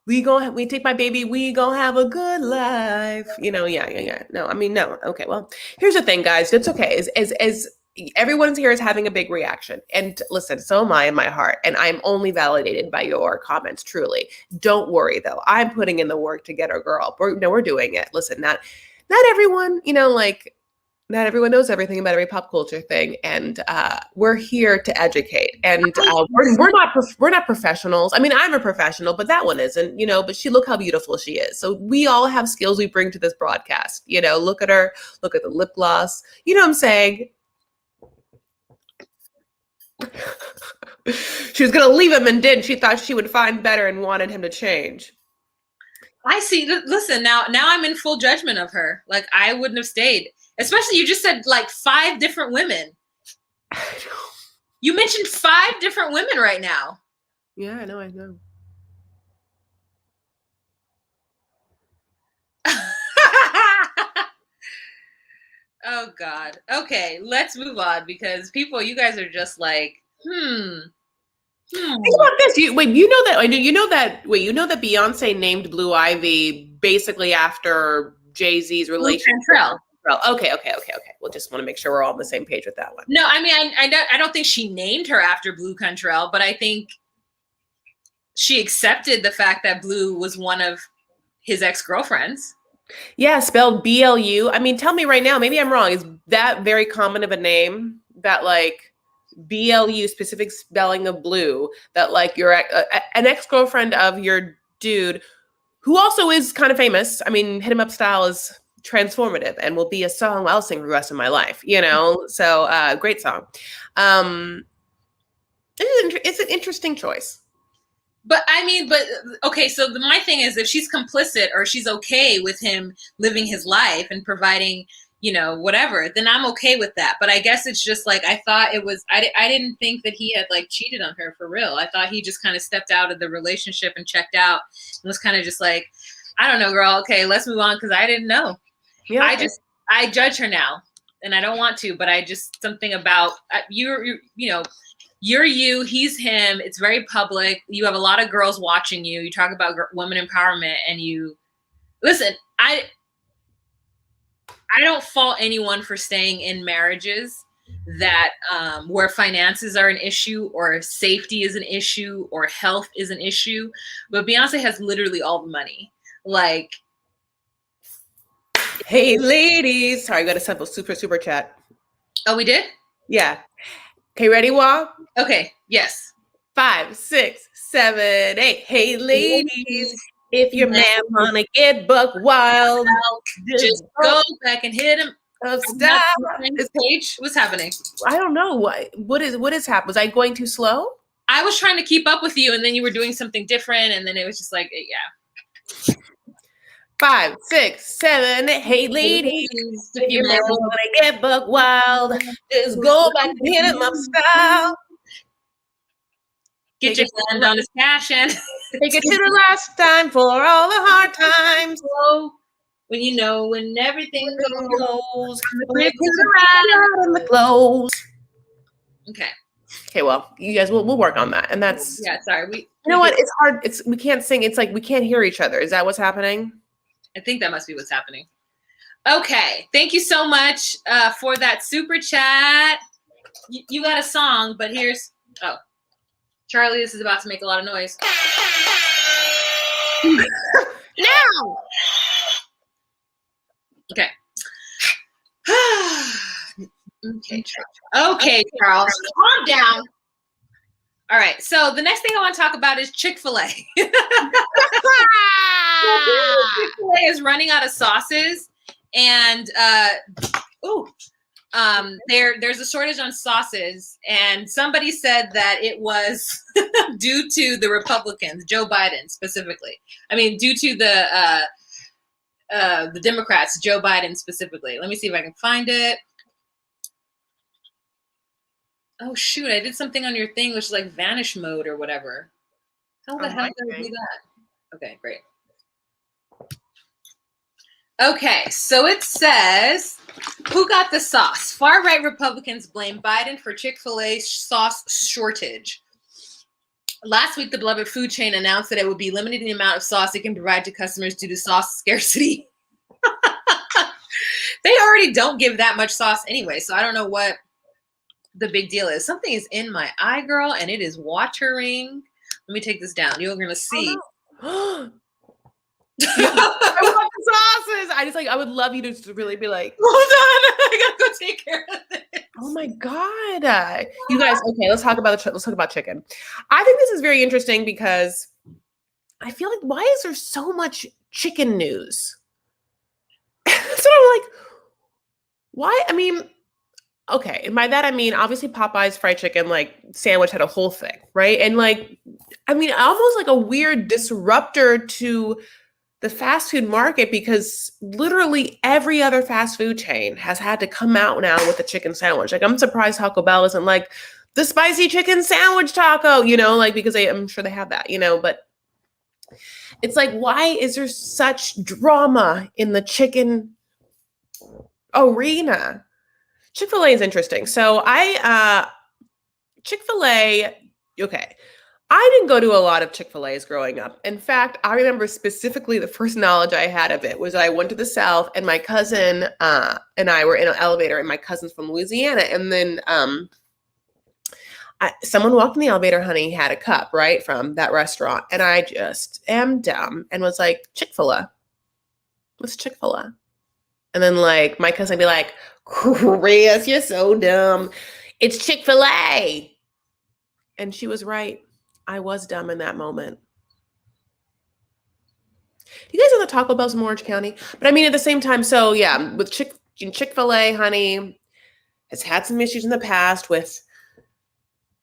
We take my baby, we gonna have a good life. You know, yeah. No, I mean, no. Okay, well, here's the thing, guys. It's okay. As everyone's here is having a big reaction. And listen, so am I in my heart. And I'm only validated by your comments, truly. Don't worry, though. I'm putting in the work to get our girl. We're doing it. Listen, not everyone, not everyone knows everything about every pop culture thing, and we're here to educate. And we're not professionals. I mean, I'm a professional, but that one isn't. But look how beautiful she is. So we all have skills we bring to this broadcast. Look at her. Look at the lip gloss. You know what I'm saying? She was gonna leave him and didn't. She thought she would find better and wanted him to change. I see. Listen, now I'm in full judgment of her. Like I wouldn't have stayed. Especially you just said like 5 different women. You mentioned 5 different women right now. Yeah, I know. Oh God. Okay, let's move on because you guys are just like, Think about this. You know that Beyonce named Blue Ivy basically after Jay-Z's relationship. Okay. We'll just want to make sure we're all on the same page with that one. No, I mean, I don't think she named her after Blue Cantrell, but I think she accepted the fact that Blue was one of his ex-girlfriends. Yeah, spelled BLU. I mean, tell me right now, maybe I'm wrong. Is that very common of a name that like BLU, specific spelling of blue, that like you're an ex-girlfriend of your dude who also is kind of famous. I mean, Hit 'Em Up Style is transformative and will be a song I'll sing for the rest of my life, so great song. It's an interesting choice. But okay, so my thing is if she's complicit or she's okay with him living his life and providing, whatever, then I'm okay with that. But I guess it's just like, I thought it was, I didn't think that he had like cheated on her for real. I thought he just kind of stepped out of the relationship and checked out and was kind of just like, I don't know, girl. Okay, let's move on. Cause I didn't know. Yeah. I judge her now and I don't want to, but I just, something about you're you, he's him. It's very public. You have a lot of girls watching you. You talk about women empowerment and listen, I don't fault anyone for staying in marriages that where finances are an issue or safety is an issue or health is an issue. But Beyonce has literally all the money. Like, hey ladies. Sorry, I got a simple super chat. Oh, we did? Yeah. Okay, ready, Waht? Okay, yes. 5, 6, 7, 8. Hey ladies, if your man wanna get buck wild, just go back and hit him. Stop. This page, what's happening? I don't know. What is happening? Was I going too slow? I was trying to keep up with you, and then you were doing something different, and then it was just like, yeah. 5, 6, 7, 8. Hey ladies, if your man wanna get buck wild, just go back and hit him up style. Get your hand on his passion. Take it to the last time for all the hard times. When everything goes. The clothes. Okay. Okay, well, you guys, we'll work on that. And that's... Yeah, sorry. You know what? It's hard. We can't sing. It's like we can't hear each other. Is that what's happening? I think that must be what's happening. Okay. Thank you so much for that super chat. You got a song, but here's... Oh. Charlie, this is about to make a lot of noise. Now! Okay. Okay, Charles. Calm down. All right. So the next thing I want to talk about is Chick-fil-A. Chick-fil-A is running out of sauces. And Ooh. There's a shortage on sauces, and somebody said that it was due to the Republicans, Joe Biden specifically. I mean, due to the Democrats, Joe Biden specifically. Let me see if I can find it. Oh shoot, I did something on your thing, which is like vanish mode or whatever. How the hell did I do that? Okay, great. Okay, so it says, who got the sauce? Far-right Republicans blame Biden for Chick-fil-A sauce shortage. Last week, the beloved food chain announced that it would be limiting the amount of sauce it can provide to customers due to sauce scarcity. They already don't give that much sauce anyway, so I don't know what the big deal is. Something is in my eye, girl, and it is watering. Let me take this down. You're going to see. Oh, no. I want the sauces. I would love you to just really be like, hold on, I gotta go take care of this. Oh my God. You guys, okay, let's talk about chicken. I think this is very interesting because I feel like, why is there so much chicken news? So I'm like, why? I mean, okay, and by that I mean obviously Popeye's fried chicken like sandwich had a whole thing, right? And like, I mean, almost like a weird disruptor to the fast food market, because literally every other fast food chain has had to come out now with a chicken sandwich. Like, I'm surprised Taco Bell isn't like the spicy chicken sandwich taco, like, because I'm sure they have that, but it's like, why is there such drama in the chicken arena? Chick-fil-A is interesting. So Chick-fil-A, okay. I didn't go to a lot of Chick-fil-A's growing up. In fact, I remember specifically the first knowledge I had of it was I went to the South, and my cousin and I were in an elevator, and my cousin's from Louisiana. And then someone walked in the elevator, honey, had a cup, right, from that restaurant. And I just am dumb and was like, Chick-fil-A. What's Chick-fil-A? And then like my cousin would be like, Chris, you're so dumb. It's Chick-fil-A. And she was right. I was dumb in that moment. You guys know the Taco Bell's in Orange County? But I mean, at the same time, so yeah, with Chick-fil-A, honey, has had some issues in the past with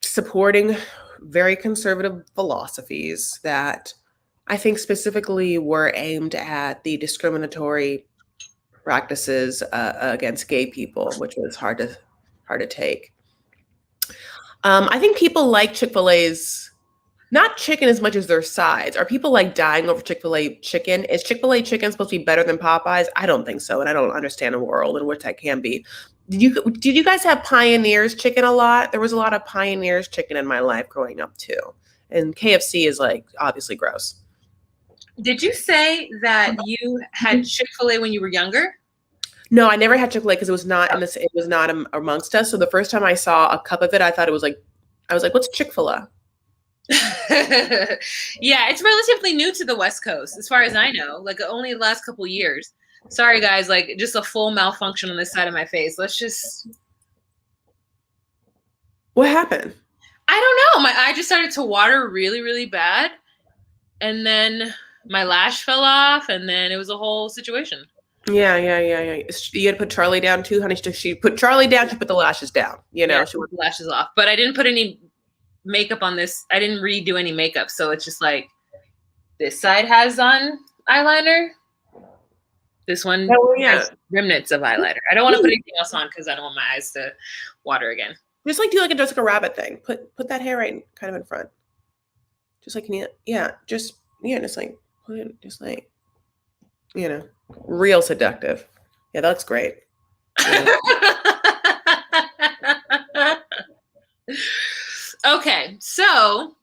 supporting very conservative philosophies that I think specifically were aimed at the discriminatory practices against gay people, which was hard to take. I think people like Chick-fil-A's, not chicken as much as their sides. Are people like dying over Chick-fil-A chicken? Is Chick-fil-A chicken supposed to be better than Popeyes? I don't think so, and I don't understand a world in which that can be. Did you guys have Pioneer's chicken a lot? There was a lot of Pioneer's chicken in my life growing up too, and KFC is like obviously gross. Did you say that you had Chick-fil-A when you were younger? No, I never had Chick-fil-A because it was not it was not amongst us. So the first time I saw a cup of it, I was like, what's Chick-fil-A? Yeah, it's relatively new to the West Coast, as far as I know. Like only the last couple years. Sorry, guys. Like just a full malfunction on this side of my face. Let's just. What happened? I don't know. My eye just started to water really, really bad, and then my lash fell off, and then it was a whole situation. Yeah. You had to put Charlie down too, honey. She put Charlie down. She put the lashes down. Yeah, she put the lashes off, but I didn't put any makeup on this. I didn't redo any makeup, so it's just like this side has on eyeliner. This one has remnants of eyeliner. I don't want to put anything else on because I don't want my eyes to water again. Just like do like a Jessica Rabbit thing. Put that hair right kind of in front. Just like just like real seductive. Yeah, that looks great. Okay, so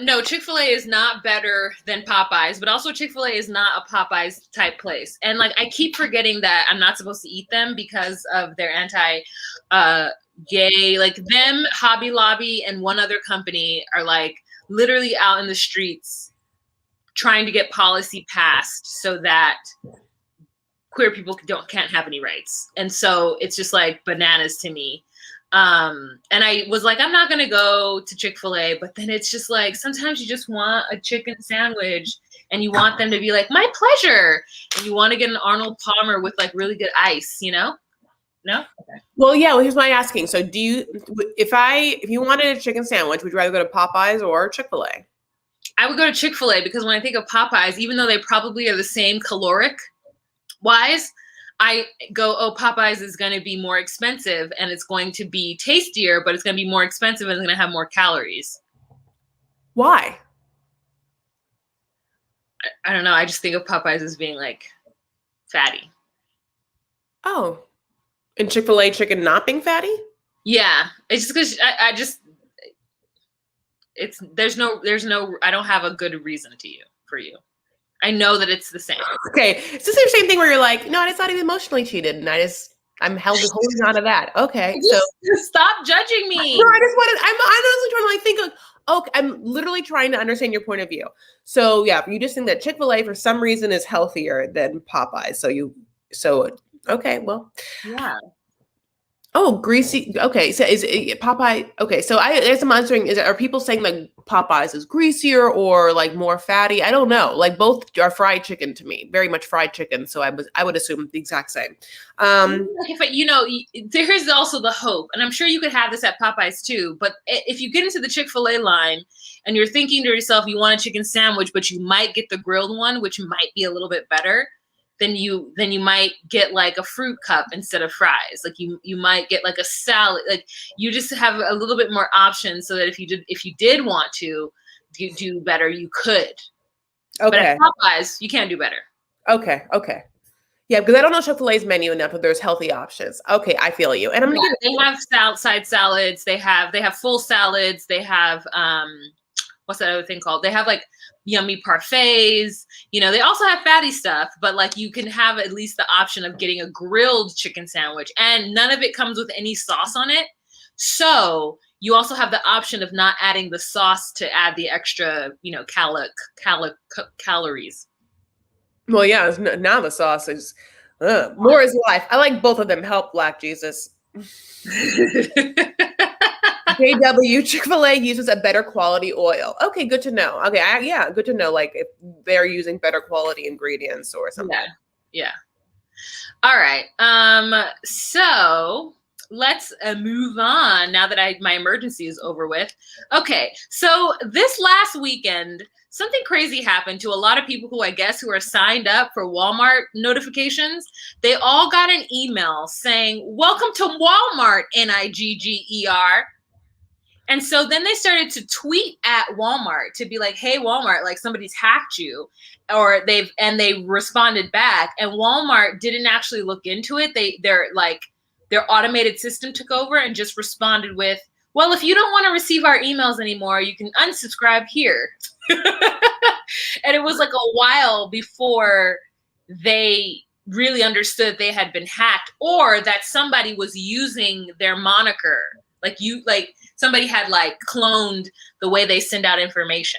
no, Chick-fil-A is not better than Popeyes, but also Chick-fil-A is not a Popeyes type place. And like I keep forgetting that I'm not supposed to eat them because of their anti gay, like them, Hobby Lobby, and one other company are like literally out in the streets trying to get policy passed so that queer people can't have any rights. And so it's just like bananas to me. And I was like, I'm not going to go to Chick-fil-A, but then it's just like, sometimes you just want a chicken sandwich and you want them to be like, my pleasure. And you want to get an Arnold Palmer with like really good ice, you know? No? Okay. Well, yeah, well, here's my asking. So if you wanted a chicken sandwich, would you rather go to Popeyes or Chick-fil-A? I would go to Chick-fil-A because when I think of Popeyes, even though they probably are the same caloric wise, I go, oh, Popeyes is going to be more expensive and it's going to be tastier, but it's going to be more expensive and it's going to have more calories. Why? I don't know. I just think of Popeyes as being like fatty. Oh, and Chick-fil-A chicken not being fatty? Yeah, it's just because I just there's no I don't have a good reason for you. I know that it's the same. Okay, it's just the same thing where you're like, no, it's not even emotionally cheated, and I'm holding on to that. Okay, so stop judging me. No, I'm honestly trying to like think of. Okay, I'm literally trying to understand your point of view. So yeah, you just think that Chick-fil-A for some reason is healthier than Popeyes. Okay, well, yeah. Oh, greasy. Okay, so is it Popeye? Okay, so I'm wondering, are people saying like Popeyes is greasier or like more fatty? I don't know. Like both are fried chicken to me, very much fried chicken. So I would assume the exact same. But you know, here's also the hope, and I'm sure you could have this at Popeyes too. But if you get into the Chick-fil-A line and you're thinking to yourself, you want a chicken sandwich, but you might get the grilled one, which might be a little bit better. Then you might get like a fruit cup instead of fries. Like you might get like a salad. Like you just have a little bit more options so that if you did want to do better, you could. Okay. But at Popeyes, you can't do better. Okay. Yeah, because I don't know Chick-fil-A's menu enough, but there's healthy options. Okay, I feel you. And they have side salads. They have full salads. They have what's that other thing called? They have like yummy parfaits. You know, they also have fatty stuff, but like you can have at least the option of getting a grilled chicken sandwich, and none of it comes with any sauce on it. So you also have the option of not adding the sauce to add the extra, you know, calories. Well, yeah, now the sauce is more is life. I like both of them. Help, Black Jesus. JW, Chick-fil-A uses a better quality oil. Okay, good to know. Okay, good to know. Like if they're using better quality ingredients or something. Yeah. All right. So let's move on now that my emergency is over with. Okay, so this last weekend, something crazy happened to a lot of people who are signed up for Walmart notifications. They all got an email saying, "Welcome to Walmart, NIGGER." And so then they started to tweet at Walmart to be like, hey, Walmart, like somebody's hacked you, or they responded back. And Walmart didn't actually look into it. Their automated system took over and just responded with, well, if you don't want to receive our emails anymore, you can unsubscribe here. And it was like a while before they really understood they had been hacked, or that somebody was using their moniker. Like somebody had like cloned the way they send out information.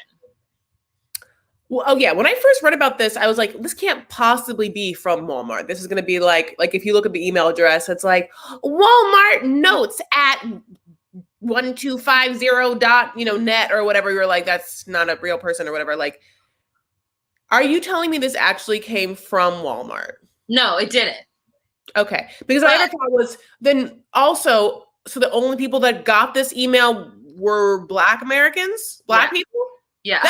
Well, oh yeah. When I first read about this, I was like, this can't possibly be from Walmart. This is going to be like if you look at the email address, it's like Walmart notes at 1250.net or whatever. You're like, that's not a real person or whatever. Like, are you telling me this actually came from Walmart? No, it didn't. Okay. Because I ever thought was then also, so the only people that got this email were Black Americans, Black people? Yeah.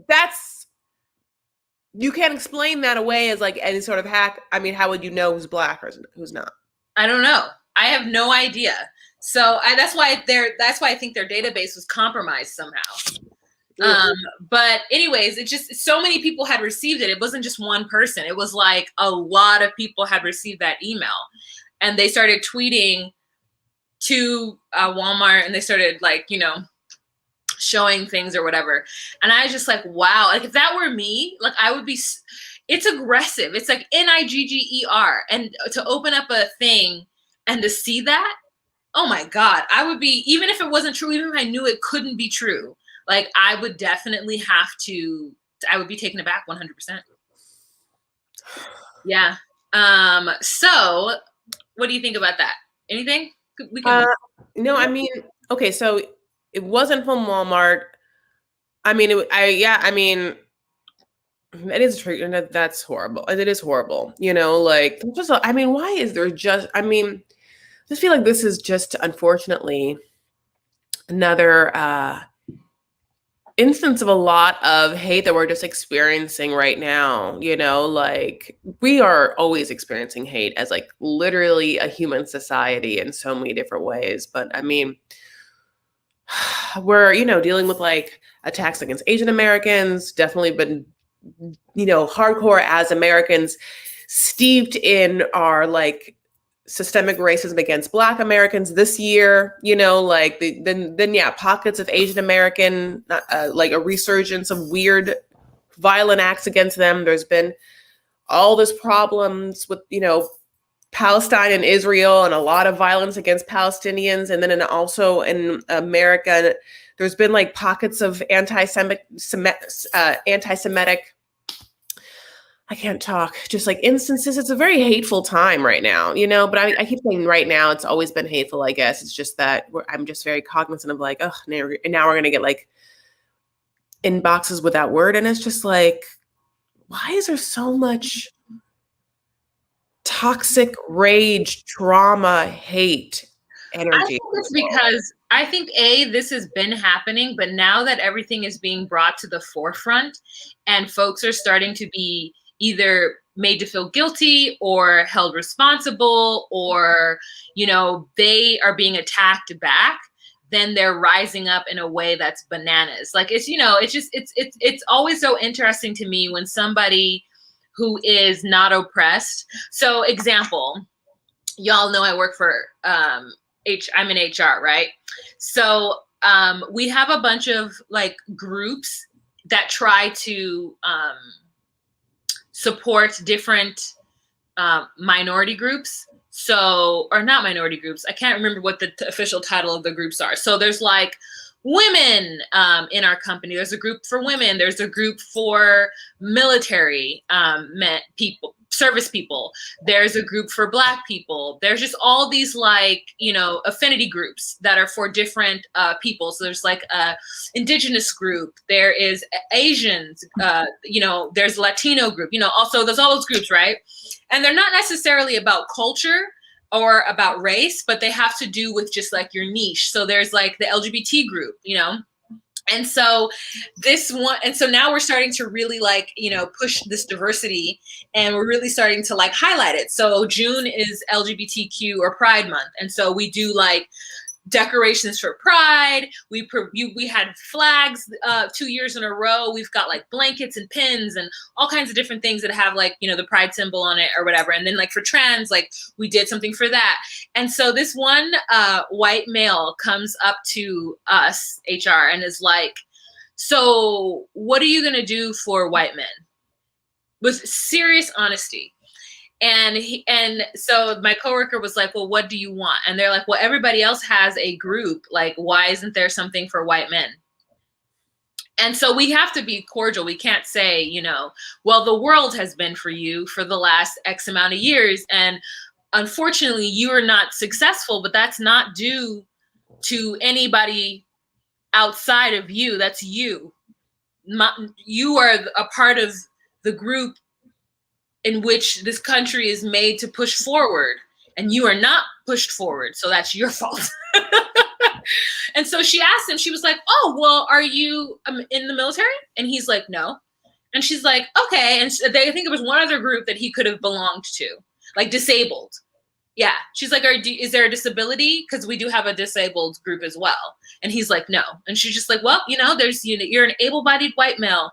That's, you can't explain that away as like any sort of hack. I mean, how would you know who's Black or who's not? I don't know. I have no idea. So that's why I think their database was compromised somehow. But anyways, it just, so many people had received it. It wasn't just one person. It was like a lot of people had received that email, and they started tweeting to Walmart, and they started like, you know, showing things or whatever. And I was just like, wow, like if that were me, like I would be, it's aggressive. It's like NIGGER. And to open up a thing and to see that, oh my God, I would be, even if it wasn't true, even if I knew it couldn't be true, like I would definitely I would be taken aback 100%. Yeah. So what do you think about that? Anything? We can no, I mean, okay, so it wasn't from Walmart. I mean, It is true, and that's horrible. And it is horrible. Like just I mean, why is there just I mean, I just feel like this is just unfortunately another instance of a lot of hate that we're just experiencing right now. Like we are always experiencing hate as like literally a human society in so many different ways. But I mean, we're, dealing with like attacks against Asian Americans, definitely been, hardcore as Americans, steeped in our like systemic racism against Black Americans this year, like then yeah, pockets of Asian American, like a resurgence of weird violent acts against them. There's been all this problems with, Palestine and Israel and a lot of violence against Palestinians. And then also in America, there's been like pockets of anti-Semitic, I can't talk, just like instances. It's a very hateful time right now, but I keep saying right now, it's always been hateful, I guess. It's just that I'm just very cognizant of like, oh, now we're going to get like inboxes with that word. And it's just like, why is there so much toxic rage, trauma, hate, energy? I think it's because I think this has been happening, but now that everything is being brought to the forefront and folks are starting to be either made to feel guilty or held responsible, or, they are being attacked back, then they're rising up in a way that's bananas. Like it's always so interesting to me when somebody who is not oppressed. So example, y'all know I work for, I'm in HR, right? So we have a bunch of like groups that try to support different minority groups. So, or not minority groups. I can't remember what the official title of the groups are. So there's like women in our company. There's a group for women. There's a group for military people, service people. There's a group for Black people. There's just all these like, affinity groups that are for different people. So there's like a indigenous group. There is Asians, there's Latino group, also there's all those groups, right? And they're not necessarily about culture or about race, but they have to do with just like your niche. So there's like the LGBT group, and so now we're starting to really like, push this diversity, and we're really starting to like highlight it. So June is LGBTQ or Pride Month. And so we do like decorations for Pride. We had flags 2 years in a row. We've got like blankets and pins and all kinds of different things that have like, the Pride symbol on it or whatever. And then like for trans, like we did something for that. And so this one white male comes up to us, HR, and is like, so what are you going to do for white men? With serious honesty. And so my coworker was like, well, what do you want? And they're like, well, everybody else has a group. Like, why isn't there something for white men? And so we have to be cordial. We can't say, well, the world has been for you for the last X amount of years. And unfortunately, you are not successful, but that's not due to anybody outside of you. That's you. You are a part of the group in which this country is made to push forward, and you are not pushed forward. So that's your fault. And so she asked him, she was like, oh, well, are you in the military? And he's like, no. And she's like, okay. And I think there was one other group that he could have belonged to, like disabled. Yeah. She's like, is there a disability? Because we do have a disabled group as well. And he's like, no. And she's just like, well, you're an able-bodied white male.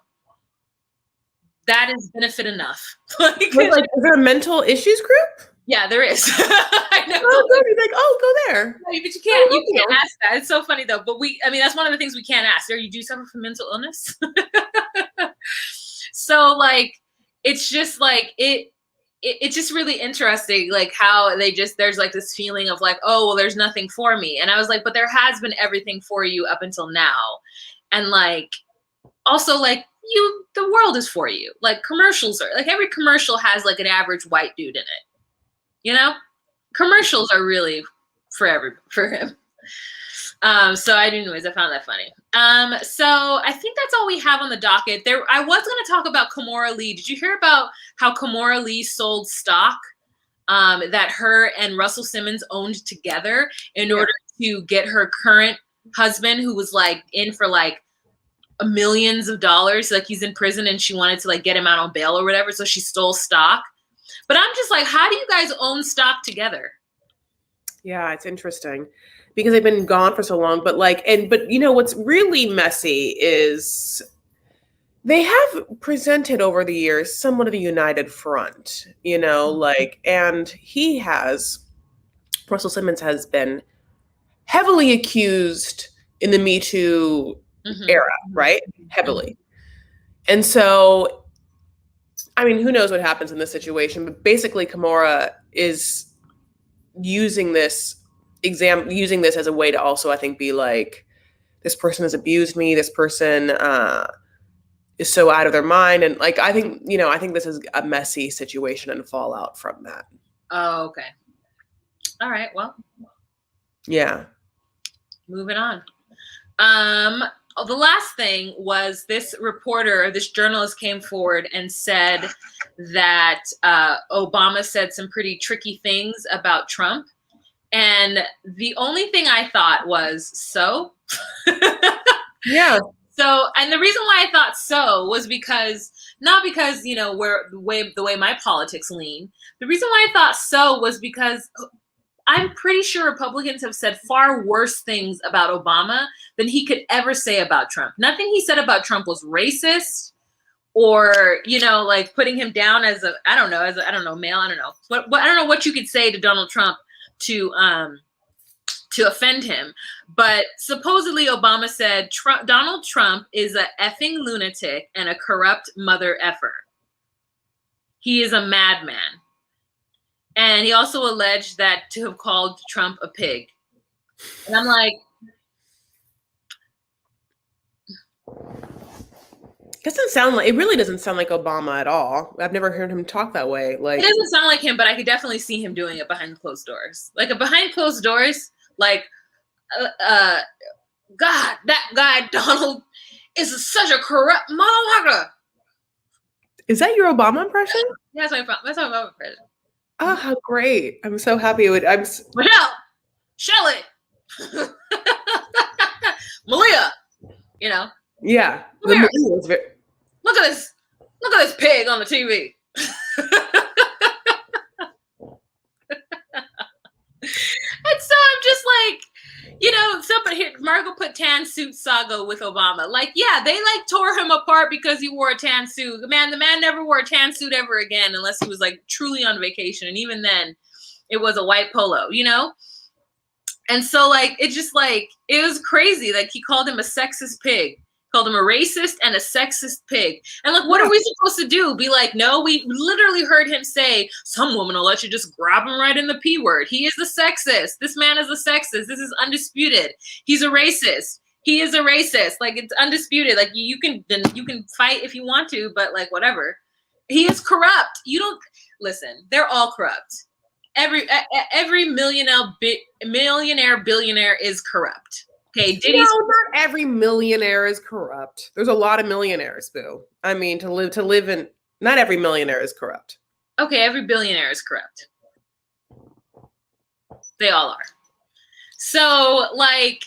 That is benefit enough. Like, is there a mental issues group? Yeah, there is. I know. Oh, good. You're like, oh, go there. No, but you can't ask that. It's so funny though. But that's one of the things we can't ask. Do you suffer from mental illness? So like, it's just like it's just really interesting, like how there's like this feeling of like, oh, well, there's nothing for me. And I was like, but there has been everything for you up until now. And like, also like, the world is for you. Like commercials are like, every commercial has like an average white dude in it. Commercials are really for him. So anyways, I found that funny. So I think that's all we have on the docket. I was going to talk about Kimora Lee. Did you hear about how Kimora Lee sold stock that her and Russell Simmons owned together in order to get her current husband, who was like in for like millions of dollars, like he's in prison, and she wanted to like get him out on bail or whatever. So she stole stock. But I'm just like, how do you guys own stock together? Yeah, it's interesting because they've been gone for so long. But what's really messy is they have presented over the years somewhat of a united front, and Russell Simmons has been heavily accused in the Me Too era, right? Heavily. And so, I mean, who knows what happens in this situation, but basically Kimora is using this as a way to also, I think, be like, this person has abused me. This person is so out of their mind. And like, I think this is a messy situation and fallout from that. Oh, okay. All right. Well, yeah. Moving on. The last thing was this journalist came forward and said that Obama said some pretty tricky things about Trump. And the only thing I thought was, so? Yeah. So, and the reason why I thought so was not because, where the way my politics lean. The reason why I thought so was because I'm pretty sure Republicans have said far worse things about Obama than he could ever say about Trump. Nothing he said about Trump was racist or, like putting him down as male. I don't know. But I don't know what you could say to Donald Trump to offend him. But supposedly Obama said Donald Trump is a effing lunatic and a corrupt mother effer. He is a madman. And he also alleged that to have called Trump a pig. And I'm like, it really doesn't sound like Obama at all. I've never heard him talk that way. Like, it doesn't sound like him, but I could definitely see him doing it behind closed doors. Like behind closed doors, like, God, that guy Donald is such a corrupt motherfucker. Is that your Obama impression? Yeah, that's my Obama impression. Oh, how great. I'm so happy. Michelle, Shelley, Malia, Yeah. Look at this pig on the TV. And so I'm just like, somebody here, Margot put tan suit saga with Obama. Like, yeah, they like tore him apart because he wore a tan suit. The man never wore a tan suit ever again unless he was like truly on vacation. And even then it was a white polo, And so like, it just like, it was crazy. Like he called him a sexist pig, called him a racist and a sexist pig. And like, what are we supposed to do? Be like, no, we literally heard him say, some woman will let you just grab him right in the P word. He is a sexist. This man is a sexist. This is undisputed. He's a racist. He is a racist. Like, it's undisputed. Like, you can fight if you want to, but like, whatever. He is corrupt. Listen, they're all corrupt. Every millionaire, billionaire is corrupt. Okay, not every millionaire is corrupt. There's a lot of millionaires, boo. I mean, to live in, not every millionaire is corrupt. Okay, every billionaire is corrupt. They all are. So, like,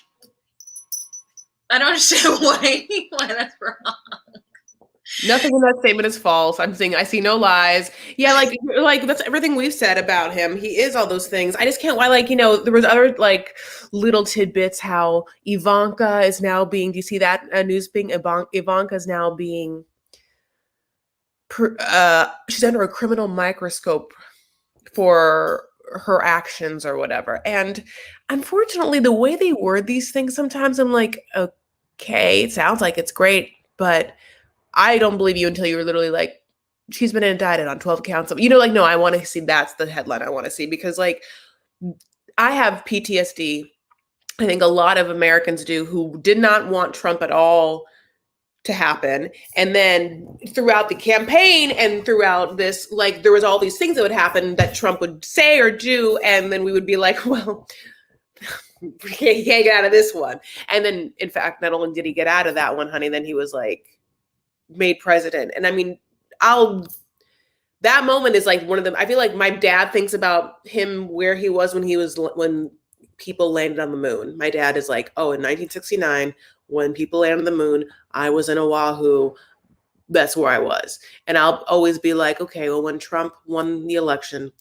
I don't understand why that's wrong. Nothing in that statement is false. I'm saying I see no lies. Yeah, like that's everything we've said about him. He is all those things. I just can't. Why, there was other like little tidbits. How Ivanka is now being. Do you see that news being? Ivanka is now being. She's under a criminal microscope for her actions or whatever. And unfortunately, the way they word these things, sometimes I'm like, okay, it sounds like it's great, but I don't believe you until you're literally like, she's been indicted on 12 counts of, no, I want to see, that's the headline I want to see, because like, I have PTSD. I think a lot of Americans do, who did not want Trump at all to happen. And then throughout the campaign and throughout this, like, there was all these things that would happen that Trump would say or do. And then we would be like, well, he can't get out of this one. And then, in fact, not only did he get out of that one, honey, then he was like made president. And I mean, that moment is like one of them. I feel like my dad thinks about him where he was when people landed on the moon. My dad is like, oh, in 1969, when people landed on the moon, I was in Oahu. That's where I was. And I'll always be like, okay, well, when Trump won the election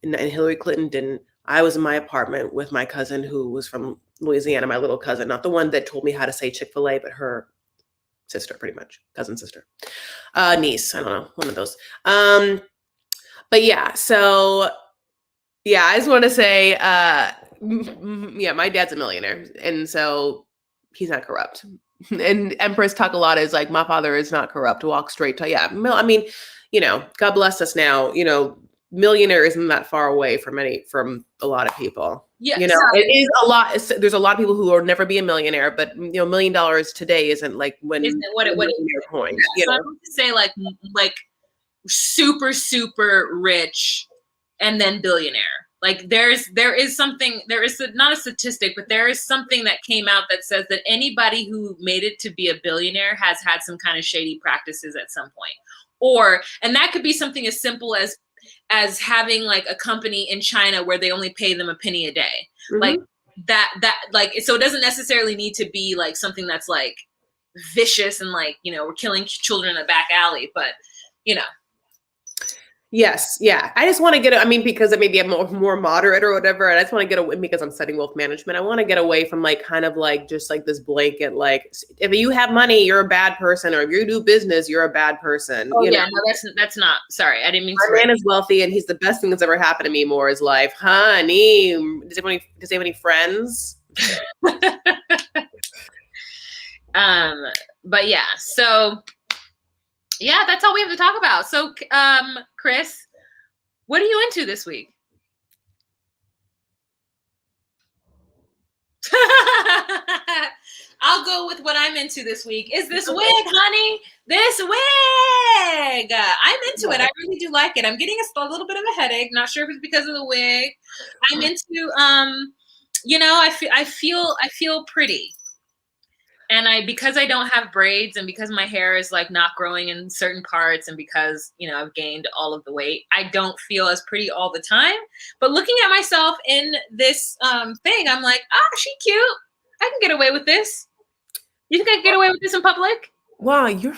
and Hillary Clinton didn't, I was in my apartment with my cousin who was from Louisiana, my little cousin, not the one that told me how to say Chick-fil-A, but her sister, pretty much, cousin sister, niece, I don't know, one of those. But yeah, so yeah, I just want to say, yeah, my dad's a millionaire, and so he's not corrupt. And Empress Takalata is like, my father is not corrupt. Walk straight to, yeah. I mean, God bless us now. Millionaire isn't that far away from a lot of people. Yeah, it is a lot. There's a lot of people who will never be a millionaire, but $1 million today isn't like when isn't what it coins. So I would say like super, super rich and then billionaire. Like there is not a statistic, but there is something that came out that says that anybody who made it to be a billionaire has had some kind of shady practices at some point. And that could be something as simple as having like a company in China where they only pay them a penny a day. Mm-hmm. Like that, so it doesn't necessarily need to be like something that's like vicious and like, we're killing children in a back alley, but Yes. Yeah. I just want to get, because maybe I'm more moderate or whatever. And I just want to get away because I'm studying wealth management. I want to get away from like, kind of like, just like this blanket, like if you have money, you're a bad person, or if you do business, you're a bad person. Oh, yeah. No, that's not, sorry. I didn't mean to. My man is wealthy and he's the best thing that's ever happened to me more his life. Honey, does he have any friends? But yeah, so yeah, that's all we have to talk about. So, Chris, what are you into this week? I'll go with what I'm into this week. Is this wig, honey? This wig. I'm into it. I really do like it. I'm getting a little bit of a headache. Not sure if it's because of the wig. I'm into, I feel pretty. And because I don't have braids and because my hair is like not growing in certain parts and because, I've gained all of the weight, I don't feel as pretty all the time. But looking at myself in this thing, I'm like, she's cute. I can get away with this. You think I can get away with this in public? Wow, you're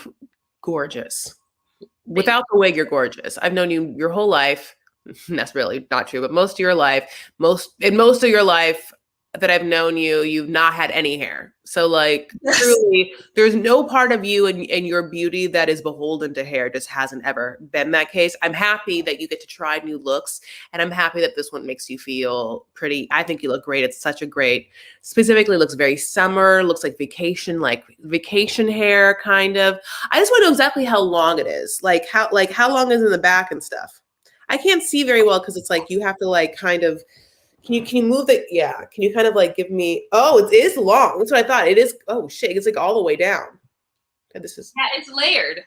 gorgeous. Without the wig, you're gorgeous. I've known you your whole life. That's really not true, but most of your life that I've known you, you've not had any hair. So like truly, there's no part of you and your beauty that is beholden to hair. Just hasn't ever been that case. I'm happy that you get to try new looks, and I'm happy that this one makes you feel pretty. I think you look great. It's such a great, specifically looks very summer, looks like vacation hair kind of. I just want to know exactly how long it is. Like how long is in the back and stuff. I can't see very well because it's like you have to like kind of. Can you move it? Yeah. Can you kind of like give me? Oh, it is long. That's what I thought. It is. Oh shit! It's like all the way down. Okay, this is. Yeah, it's layered.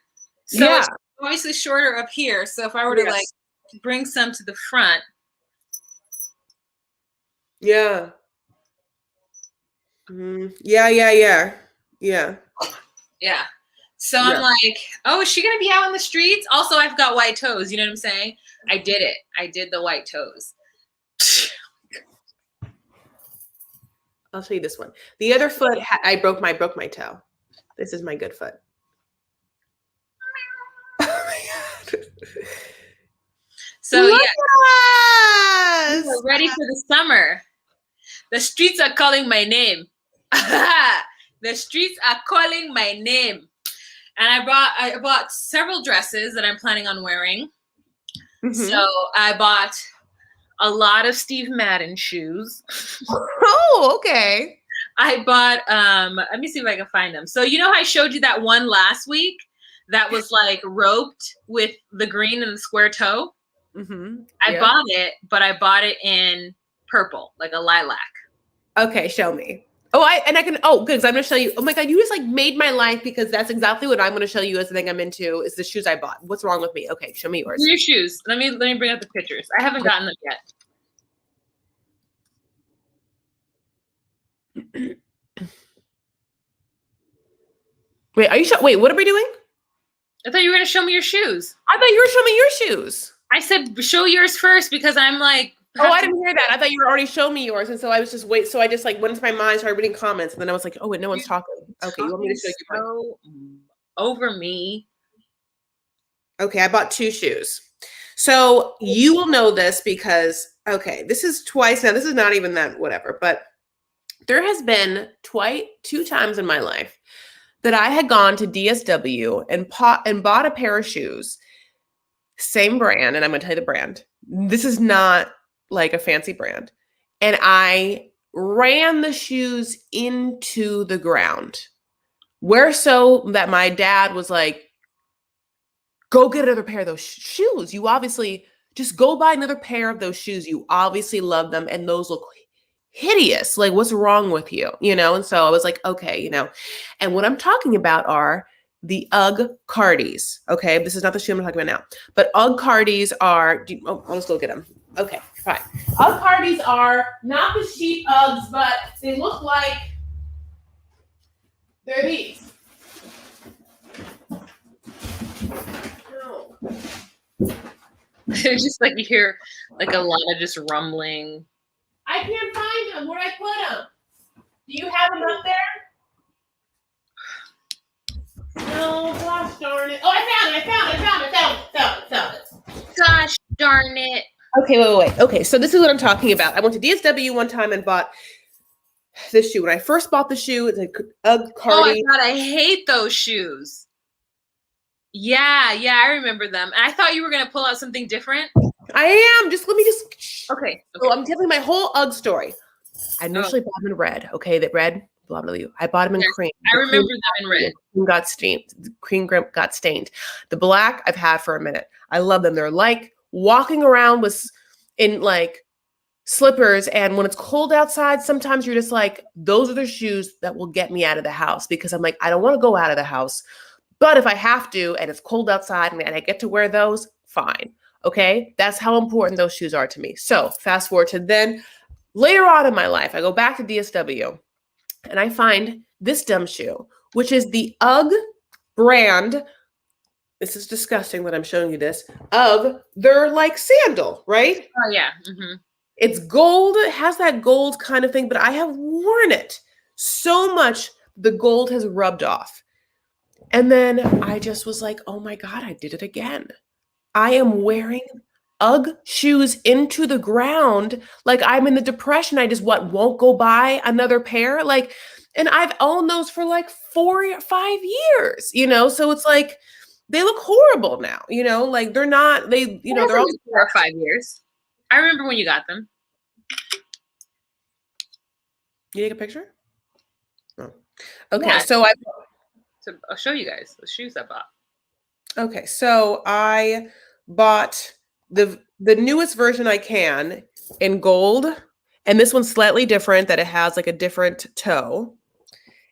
So it's obviously shorter up here. So if I were to like bring some to the front. Yeah. Yeah. Yeah. So I'm like, oh, is she gonna be out in the streets? Also, I've got white toes. You know what I'm saying? I did it. I did the white toes. I'll show you this one. The other foot, I broke my toe. This is my good foot. Oh my God. So we're ready for the summer. The streets are calling my name. The streets are calling my name. And I bought several dresses that I'm planning on wearing. Mm-hmm. So I bought a lot of Steve Madden shoes. Oh, okay. I bought, let me see if I can find them. So, how I showed you that one last week that was like roped with the green and the square toe? Mm-hmm. I bought it, but I bought it in purple, like a lilac. Okay, show me. Good, because I'm going to show you. Oh my God, you just like made my life, because that's exactly what I'm going to show you as the thing I'm into is the shoes I bought. What's wrong with me? Okay, show me yours. Your shoes. Let me bring up the pictures. I haven't gotten them yet. Wait, are you wait, what are we doing? I thought you were going to show me your shoes. I thought you were showing me your shoes. I said, show yours first because I'm like. Oh, I didn't hear that. I thought you were already showing me yours. And so I was just so I just like went into my mind, started reading comments, and then I was like, oh, wait, no one's talking. Okay, you want me to show you mine? Over me. Okay, I bought 2 shoes. So you will know this because, okay, this is twice now. This is not even that whatever, but there has been 2 times in my life that I had gone to DSW and bought a pair of shoes, same brand, and I'm going to tell you the brand. This is not like a fancy brand. And I ran the shoes into the ground. Where so that my dad was like, go get another pair of those shoes. You obviously just go buy another pair of those shoes. You obviously love them and those look hideous. Like, what's wrong with you? You know? And so I was like, okay, you know. And what I'm talking about are the UGG Cardies. Okay, this is not the shoe I'm talking about now. But UGG Cardies are, I'll just go get them. Okay, fine. UGG Cardies are not the sheep Uggs, but they look like they're these. It's just like you hear like a lot of just rumbling. I can't find them. Where'd I put them? Do you have them up there? No, gosh darn it. Oh, I found it. Gosh darn it. Okay, wait. Okay, so this is what I'm talking about. I went to DSW one time and bought this shoe. When I first bought the shoe, it's a UGG Cardi. Oh my God, I hate those shoes. Yeah, I remember them. And I thought you were going to pull out something different. I am. Okay. So I'm telling my whole UGG story. I initially bought them in red. Okay, that red, blah, blah, blah. I bought them in cream. I remember them in red. Cream got stained. The black I've had for a minute. I love them. They're like walking around in like slippers. And when it's cold outside, sometimes you're just like, those are the shoes that will get me out of the house because I'm like, I don't want to go out of the house. But if I have to, and it's cold outside and I get to wear those, fine. Okay. That's how important those shoes are to me. So fast forward to then later on in my life, I go back to DSW and I find this dumb shoe, which is the UGG brand. This is disgusting that I'm showing you this. UGG, they're like sandal, right? Oh, yeah. Mm-hmm. It's gold. It has that gold kind of thing, but I have worn it so much the gold has rubbed off. And then I just was like, oh my God, I did it again. I am wearing UGG shoes into the ground. Like I'm in the depression. I just won't go buy another pair. Like, and I've owned those for like 4 or 5 years, you know? So it's like, they look horrible now, you know? Like they're not, they're all 4 or 5 years. I remember when you got them. You take a picture? Oh. Okay, yeah. So I'll show you guys the shoes I bought. Okay, so I bought the newest version I can in gold, and this one's slightly different, that it has like a different toe.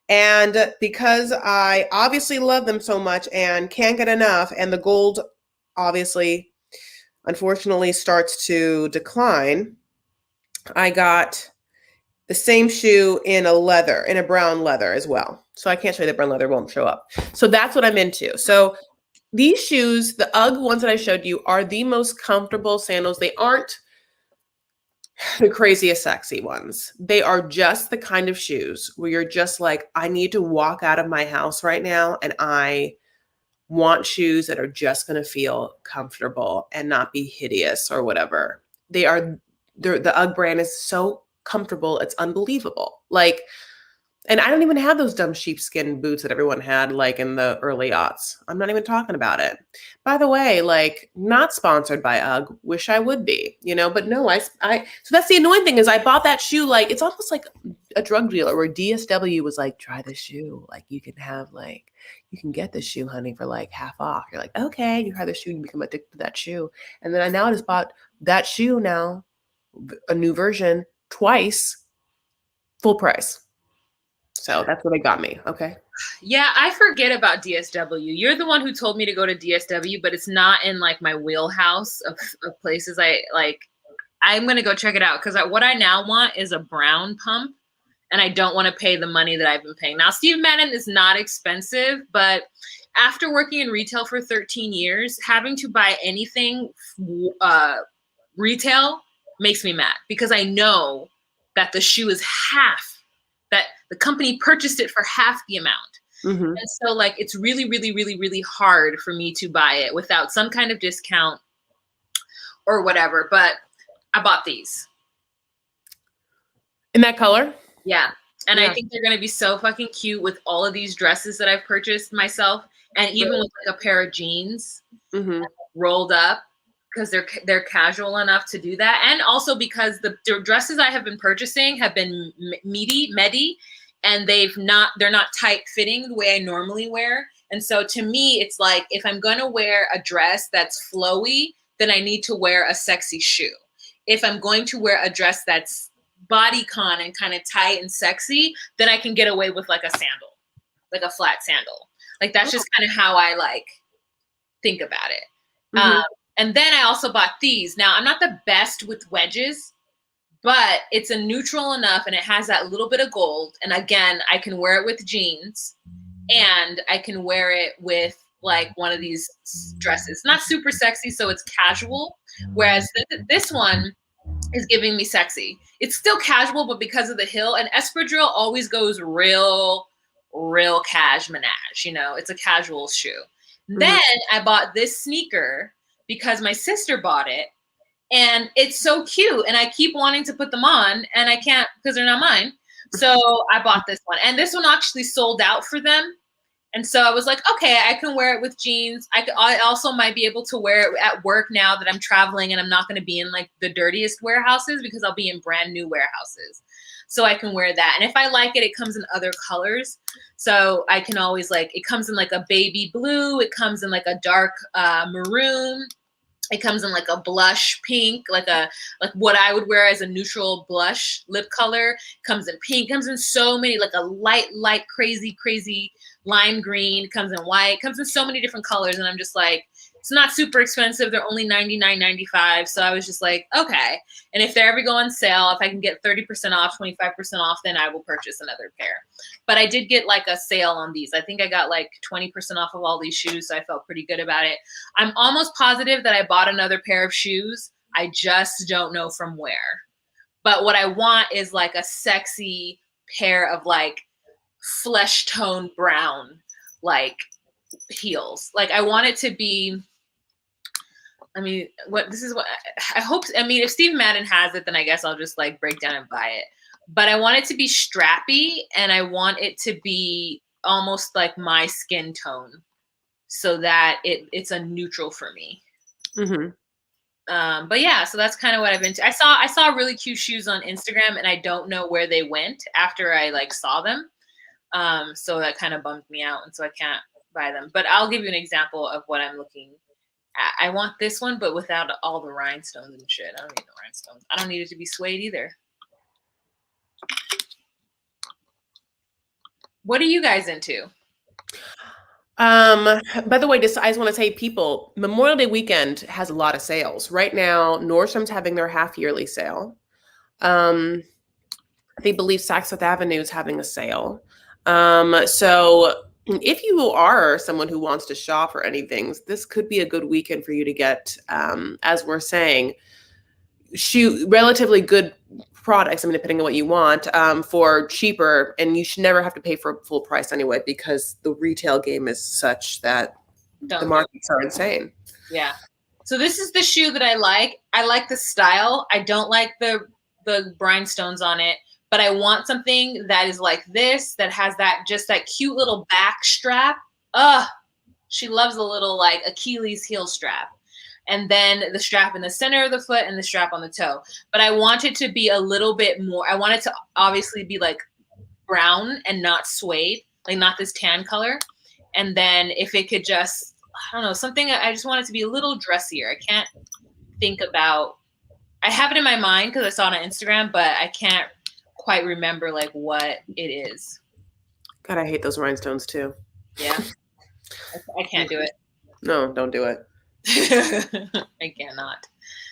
And because I obviously love them so much and can't get enough, and the gold obviously, unfortunately, starts to decline, I got the same shoe in a brown leather as well. So I can't show you the brown leather, won't show up. So that's what I'm into. So these shoes, the UGG ones that I showed you, are the most comfortable sandals. They aren't the craziest sexy ones. They are just the kind of shoes where you're just like, I need to walk out of my house right now and I want shoes that are just going to feel comfortable and not be hideous or whatever. The UGG brand is so comfortable. It's unbelievable. Like, and I don't even have those dumb sheepskin boots that everyone had like in the early aughts. I'm not even talking about it. By the way, like not sponsored by UGG. Wish I would be, you know, but no, so that's the annoying thing is I bought that shoe. Like, it's almost like a drug dealer where DSW was like, try this shoe. Like you can get this shoe, honey, for like half off. You're like, okay, you try the shoe, you become addicted to that shoe. And then I just bought that shoe now, a new version, twice, full price. So that's what they got me. Okay. Yeah, I forget about DSW. You're the one who told me to go to DSW, but it's not in like my wheelhouse of places I like. I'm going to go check it out because what I now want is a brown pump and I don't want to pay the money that I've been paying. Now, Steve Madden is not expensive, but after working in retail for 13 years, having to buy anything retail makes me mad because I know that the shoe is half, that the company purchased it for half the amount. Mm-hmm. And so like, it's really, really, really, really hard for me to buy it without some kind of discount or whatever. But I bought these. In that color? Yeah. And I think they're going to be so fucking cute with all of these dresses that I've purchased myself. And even with like a pair of jeans rolled up, because they're casual enough to do that. And also because the dresses I have been purchasing have been medi, and they're not tight fitting the way I normally wear. And so to me, it's like, if I'm going to wear a dress that's flowy, then I need to wear a sexy shoe. If I'm going to wear a dress that's bodycon and kind of tight and sexy, then I can get away with like a sandal, like a flat sandal. Like that's just kind of how I like think about it. And then I also bought these. Now I'm not the best with wedges, but it's a neutral enough and it has that little bit of gold. And again, I can wear it with jeans and I can wear it with like one of these dresses. Not super sexy, so it's casual. Whereas this one is giving me sexy. It's still casual, but because of the heel, and espadrille always goes real cash menage, you know, it's a casual shoe. Then I bought this sneaker because my sister bought it and it's so cute and I keep wanting to put them on and I can't because they're not mine. So I bought this one, and this one actually sold out for them. And so I was like, okay, I can wear it with jeans. I also might be able to wear it at work now that I'm traveling and I'm not going to be in like the dirtiest warehouses because I'll be in brand new warehouses. So I can wear that. And if I like it, it comes in other colors. So I can always like, it comes in like a baby blue. It comes in like a dark maroon. It comes in like a blush pink, like what I would wear as a neutral blush lip color. It comes in pink, comes in so many, like a light, crazy lime green. It comes in white, it comes in so many different colors. And I'm just like, it's not super expensive. They're only $99.95. So I was just like, okay. And if they ever go on sale, if I can get 30% off, 25% off, then I will purchase another pair. But I did get like a sale on these. I think I got like 20% off of all these shoes. So I felt pretty good about it. I'm almost positive that I bought another pair of shoes. I just don't know from where. But what I want is like a sexy pair of like flesh tone brown, like heels. Like I want it to be, I mean, I hope, I mean, if Steve Madden has it, then I guess I'll just like break down and buy it. But I want it to be strappy and I want it to be almost like my skin tone so that it's a neutral for me. But yeah, so that's kind of what I've been to. I saw really cute shoes on Instagram and I don't know where they went after I like saw them. So that kind of bummed me out. And so I can't buy them, but I'll give you an example of what I'm looking at. I want this one, but without all the rhinestones and shit. I don't need the rhinestones. I don't need it to be suede either. What are you guys into? By the way, I just want to say, people, Memorial Day weekend has a lot of sales. Right now, Nordstrom's having their half-yearly sale. I believe Saks Fifth Avenue is having a sale. So if you are someone who wants to shop for anything, this could be a good weekend for you to get, as we're saying, relatively good products, I mean, depending on what you want, for cheaper, and you should never have to pay for full price anyway, because the retail game is such that the markets are insane. Yeah. So this is the shoe that I like. I like the style. I don't like the rhinestones on it, but I want something that is like this, that has that cute little back strap. She loves the little like Achilles heel strap. And then the strap in the center of the foot and the strap on the toe. But I want it to be a little bit more, I want it to obviously be like brown and not suede, like not this tan color. And then if it could just, I don't know, something, I just want it to be a little dressier. I can't think about, I have it in my mind because I saw it on Instagram, but I can't quite remember like what it is. God, I hate those rhinestones too. Yeah. I can't do it. No, don't do it. I cannot.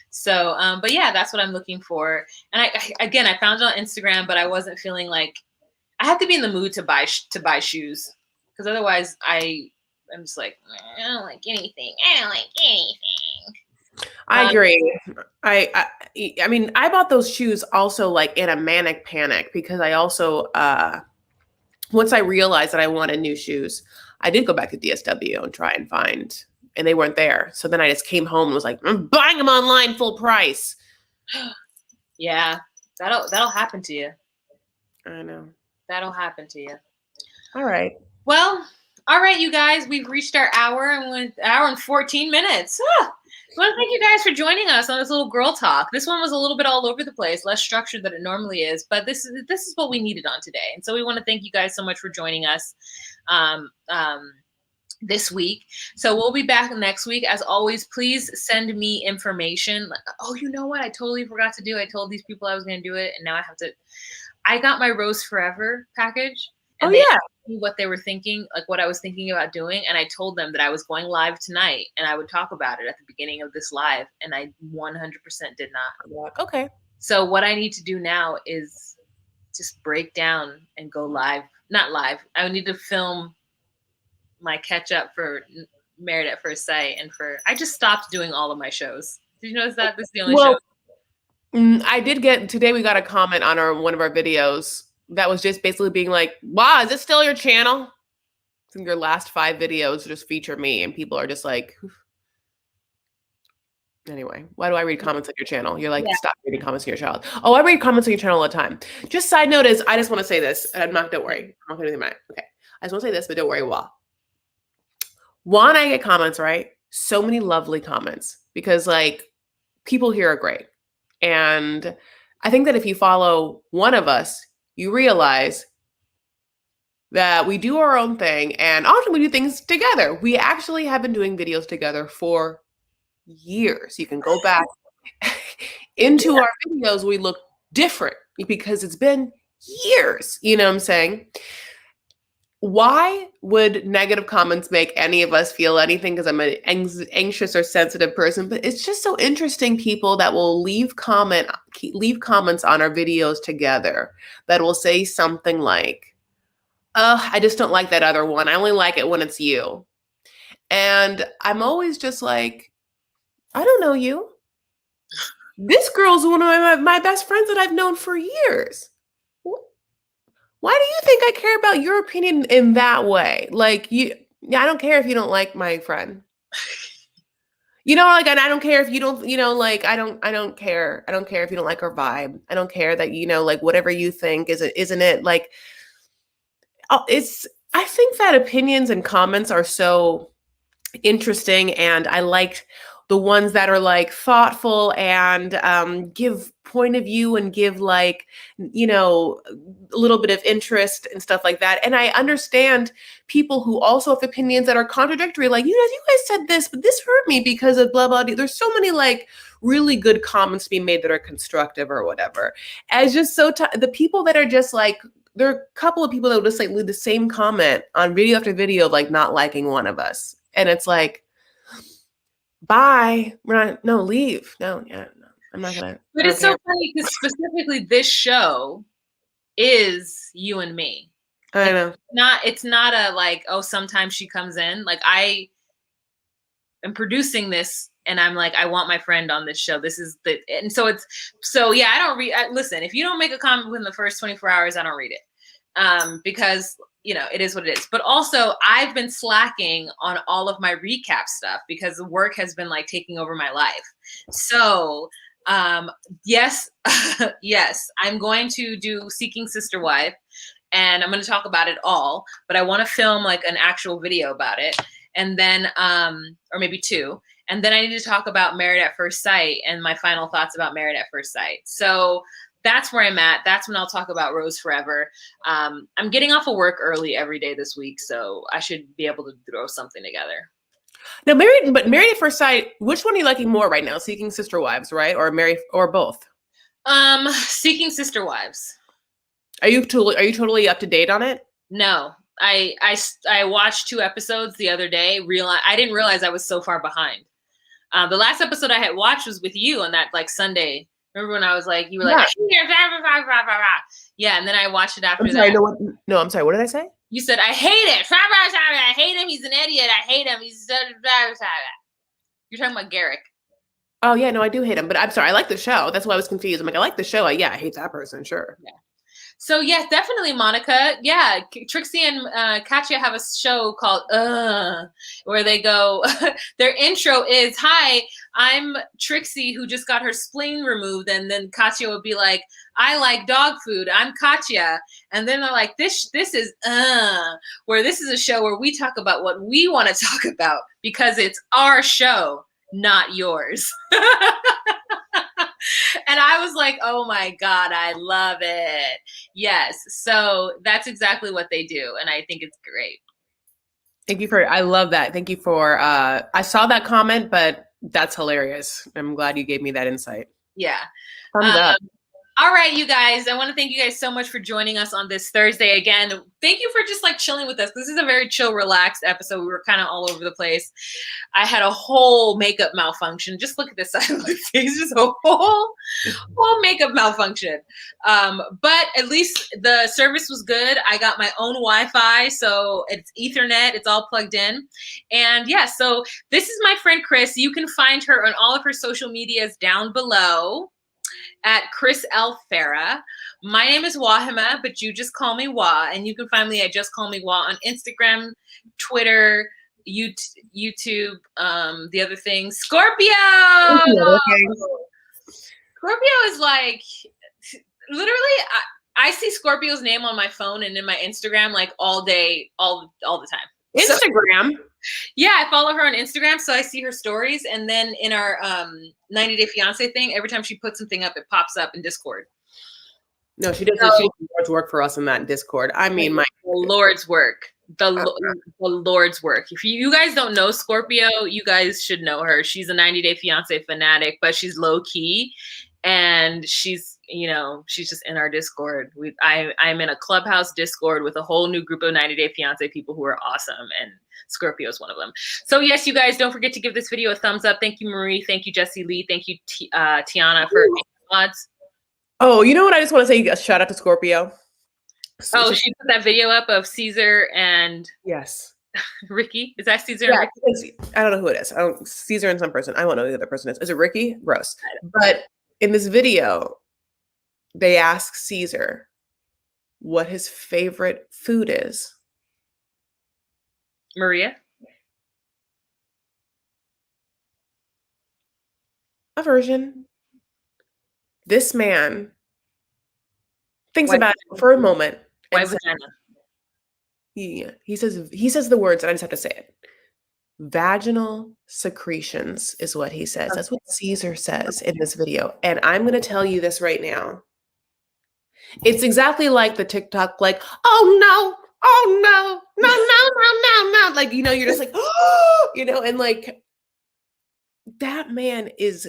So, but yeah, that's what I'm looking for. And I found it on Instagram, but I wasn't feeling like I have to be in the mood to buy shoes, because otherwise I'm just like, I don't like anything. I don't like anything. I agree. I mean, I bought those shoes also like in a manic panic because I also once I realized that I wanted new shoes, I did go back to DSW and try and find, and they weren't there. So then I just came home and was like, I'm buying them online full price. Yeah, that'll happen to you. I know. That'll happen to you. All right. Well, all right, you guys, we've reached our hour and 14 minutes. I want to thank you guys for joining us on this little girl talk. This one was a little bit all over the place, less structured than it normally is, but this is what we needed on today. And so we want to thank you guys so much for joining us this week. So we'll be back next week. As always, please send me information. Oh, you know what? I totally forgot to do. I told these people I was going to do it, and now I have to. I got my Rose Forever package. And they asked me what they were thinking, like what I was thinking about doing. And I told them that I was going live tonight and I would talk about it at the beginning of this live. And I 100% did not. Okay. So what I need to do now is just break down and go live. Not live. I need to film my catch up for Married at First Sight and I just stopped doing all of my shows. Did you notice that? This is the only show. I did get, today we got a comment on one of our videos that was just basically being like, wow, is this still your channel? I think your last 5 videos just feature me, and people are just like, anyway, why do I read comments on your channel? You're like, stop reading comments on your channel. Oh, I read comments on your channel all the time. Just side note is, I just want to say this, and don't worry. I'm not going to do my, okay. I just want to say this, but don't worry, Waht. One, I get comments, right? So many lovely comments, because like, people here are great. And I think that if you follow one of us, you realize that we do our own thing, and often we do things together. We actually have been doing videos together for years. You can go back into our videos. We look different because it's been years. You know what I'm saying? Why would negative comments make any of us feel anything? Because I'm an anxious or sensitive person, but it's just so interesting, people that will leave comments on our videos together that will say something like, I just don't like that other one. I only like it when it's you. And I'm always just like, I don't know you. This girl's one of my best friends that I've known for years. Why do you think I care about your opinion in that way? Like, I don't care if you don't like my friend. Like, and I don't care if you don't, like, I don't care. I don't care if you don't like her vibe. I don't care that, like, whatever you think, isn't it? Like, I think that opinions and comments are so interesting, and I like the ones that are like thoughtful and give point of view and give like, a little bit of interest and stuff like that. And I understand people who also have opinions that are contradictory, like, you guys said this, but this hurt me because of blah, blah, blah. There's so many like really good comments to be made that are constructive or whatever. As just the people that are just like, there are a couple of people that will just like leave the same comment on video after video of like not liking one of us. And it's like, bye. Leave. No, I'm not gonna. But it's so funny because specifically this show is you and me. I know. It's not a like, oh, sometimes she comes in. Like, I am producing this and I'm like, I want my friend on this show. And so I don't read. Listen, if you don't make a comment within the first 24 hours, I don't read it. Because it is what it is. But also, I've been slacking on all of my recap stuff because the work has been like taking over my life. So, yes, yes, I'm going to do Seeking Sister Wife, and I'm going to talk about it all. But I want to film like an actual video about it, and then, or maybe 2. And then I need to talk about Married at First Sight and my final thoughts about Married at First Sight. So that's where I'm at. That's when I'll talk about Rose Forever. I'm getting off of work early every day this week, so I should be able to throw something together. Now, Married at First Sight, which one are you liking more right now? Seeking Sister Wives, right? Or or both? Seeking Sister Wives. Are you totally up to date on it? No. I watched 2 episodes the other day. I didn't realize I was so far behind. The last episode I had watched was with you on that like Sunday. Remember when I was like, you were like, yeah, and then I watched it after I'm sorry, that. no, I'm sorry. What did I say? You said, I hate it. I hate him. He's an idiot. I hate him. You're talking about Garrick. Oh yeah, no, I do hate him, but I'm sorry. I like the show. That's why I was confused. I'm like, I like the show. Yeah, I hate that person. Sure. Yeah. So yes, definitely, Monica. Yeah, Trixie and Katya have a show called where they go. Their intro is, "Hi, I'm Trixie who just got her spleen removed," and then Katya would be like, "I like dog food. I'm Katya," and then they're like, "This is where this is a show where we talk about what we want to talk about because it's our show, not yours." And I was like, oh my God, I love it. Yes. So that's exactly what they do. And I think it's great. Thank you I love that. Thank you for, I saw that comment, but that's hilarious. I'm glad you gave me that insight. Yeah. Thumbs up. All right, you guys. I want to thank you guys so much for joining us on this Thursday. Again, thank you for just like chilling with us. This is a very chill, relaxed episode. We were kind of all over the place. I had a whole makeup malfunction. Just look at this side of my face. Just a whole makeup malfunction. But at least the service was good. I got my own Wi-Fi, so it's Ethernet. It's all plugged in. And yeah, so this is my friend Chris. You can find her on all of her social medias down below at Chris L. Farah. My name is Wahima, but you just call me Wah, and you can find me at Just Call Me Wah on Instagram, Twitter, YouTube, the other thing, Scorpio. Scorpio is like, literally, I see Scorpio's name on my phone and in my Instagram like all day, all the time. Instagram? So, yeah, I follow her on Instagram, so I see her stories, and then in our 90 Day Fiance thing, every time she puts something up, it pops up in Discord. No, she does the Lord's work for us in that Discord. I mean, the Lord's work. The Lord's work. If you guys don't know Scorpio, you guys should know her. She's a 90 Day Fiance fanatic, but she's low key, and she's just in our Discord. I'm in a Clubhouse Discord with a whole new group of 90 Day Fiance people who are awesome, and Scorpio is one of them. So yes, you guys, don't forget to give this video a thumbs up. Thank you, Marie. Thank you, Jesse Lee. Thank you, Tiana, for mods. Oh, you know what? I just want to say a shout out to Scorpio. Oh, she put that video up of Caesar and yes, Ricky. Is that Caesar? Yeah, I don't know who it is. Caesar and some person. I won't know who the other person is. Is it Ricky? Gross. But in this video, they ask Caesar what his favorite food is. Maria? A version. This man thinks about it for a moment. Why vagina? Yeah, he says the words, and I just have to say it. Vaginal secretions is what he says. That's what Caesar says in this video. And I'm going to tell you this right now. It's exactly like the TikTok, like, oh no, no. Like, you're just like, oh, and like, that man is,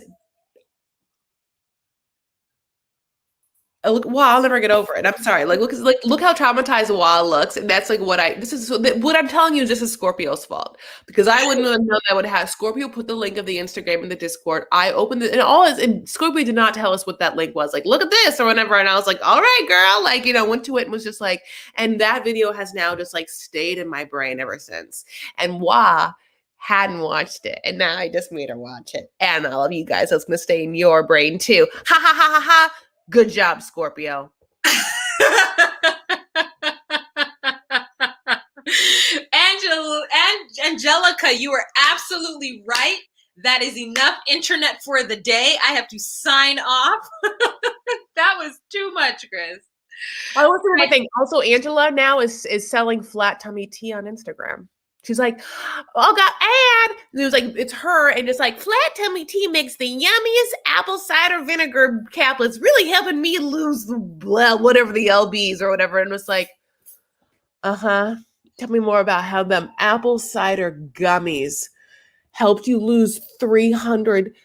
Wow, I'll never get over it. I'm sorry. Look how traumatized Wow looks. And that's like what I'm telling you is this is Scorpio's fault, because I wouldn't have known that would have Scorpio put the link of the Instagram in the Discord. I opened it and Scorpio did not tell us what that link was. Like, look at this or whatever. And I was like, all right, girl, went to it and was just like, and that video has now just like stayed in my brain ever since. And Wow hadn't watched it, and now I just made her watch it. And all of you guys, that's gonna stay in your brain too. Ha ha ha ha ha. Good job, Scorpio. Angelica, you are absolutely right. That is enough internet for the day. I have to sign off. That was too much, Chris. I think also Angela now is selling flat tummy tea on Instagram. She's like, oh God, and it was like, it's her, and it's like, flat tummy tea makes the yummiest apple cider vinegar caplets, really helping me lose whatever the LBs or whatever. And it's like, tell me more about how them apple cider gummies helped you lose 300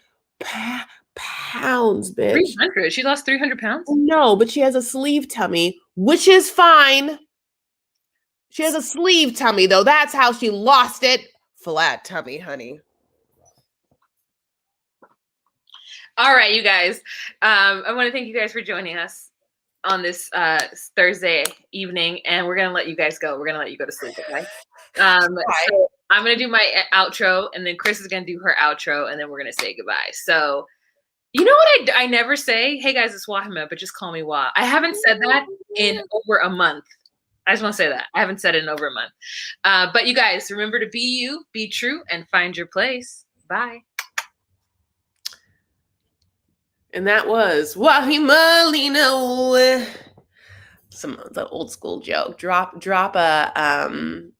pounds, bitch. 300? She lost 300 pounds? No, but she has a sleeve tummy, which is fine. She has a sleeve tummy, though. That's how she lost it. Flat tummy, honey. All right, you guys. I want to thank you guys for joining us on this Thursday evening, and we're gonna let you guys go. We're gonna let you go to sleep, okay? So I'm gonna do my outro, and then Chris is gonna do her outro, and then we're gonna say goodbye. So, you know what I never say? Hey guys, it's Wahima, but just call me Wah. I haven't said that in over a month. I just want to say that I haven't said it in over a month. But you guys, remember to be you, be true, and find your place. Bye. And that was Wahima Lino. The old school joke. Drop a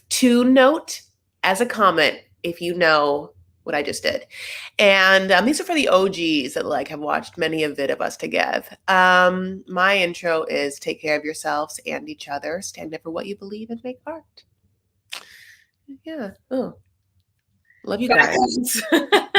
tune note as a comment if you know what I just did. And these are for the OGs that like have watched many a vid of us together. My intro is take care of yourselves and each other. Stand up for what you believe and make art. Yeah. Oh. Love you guys.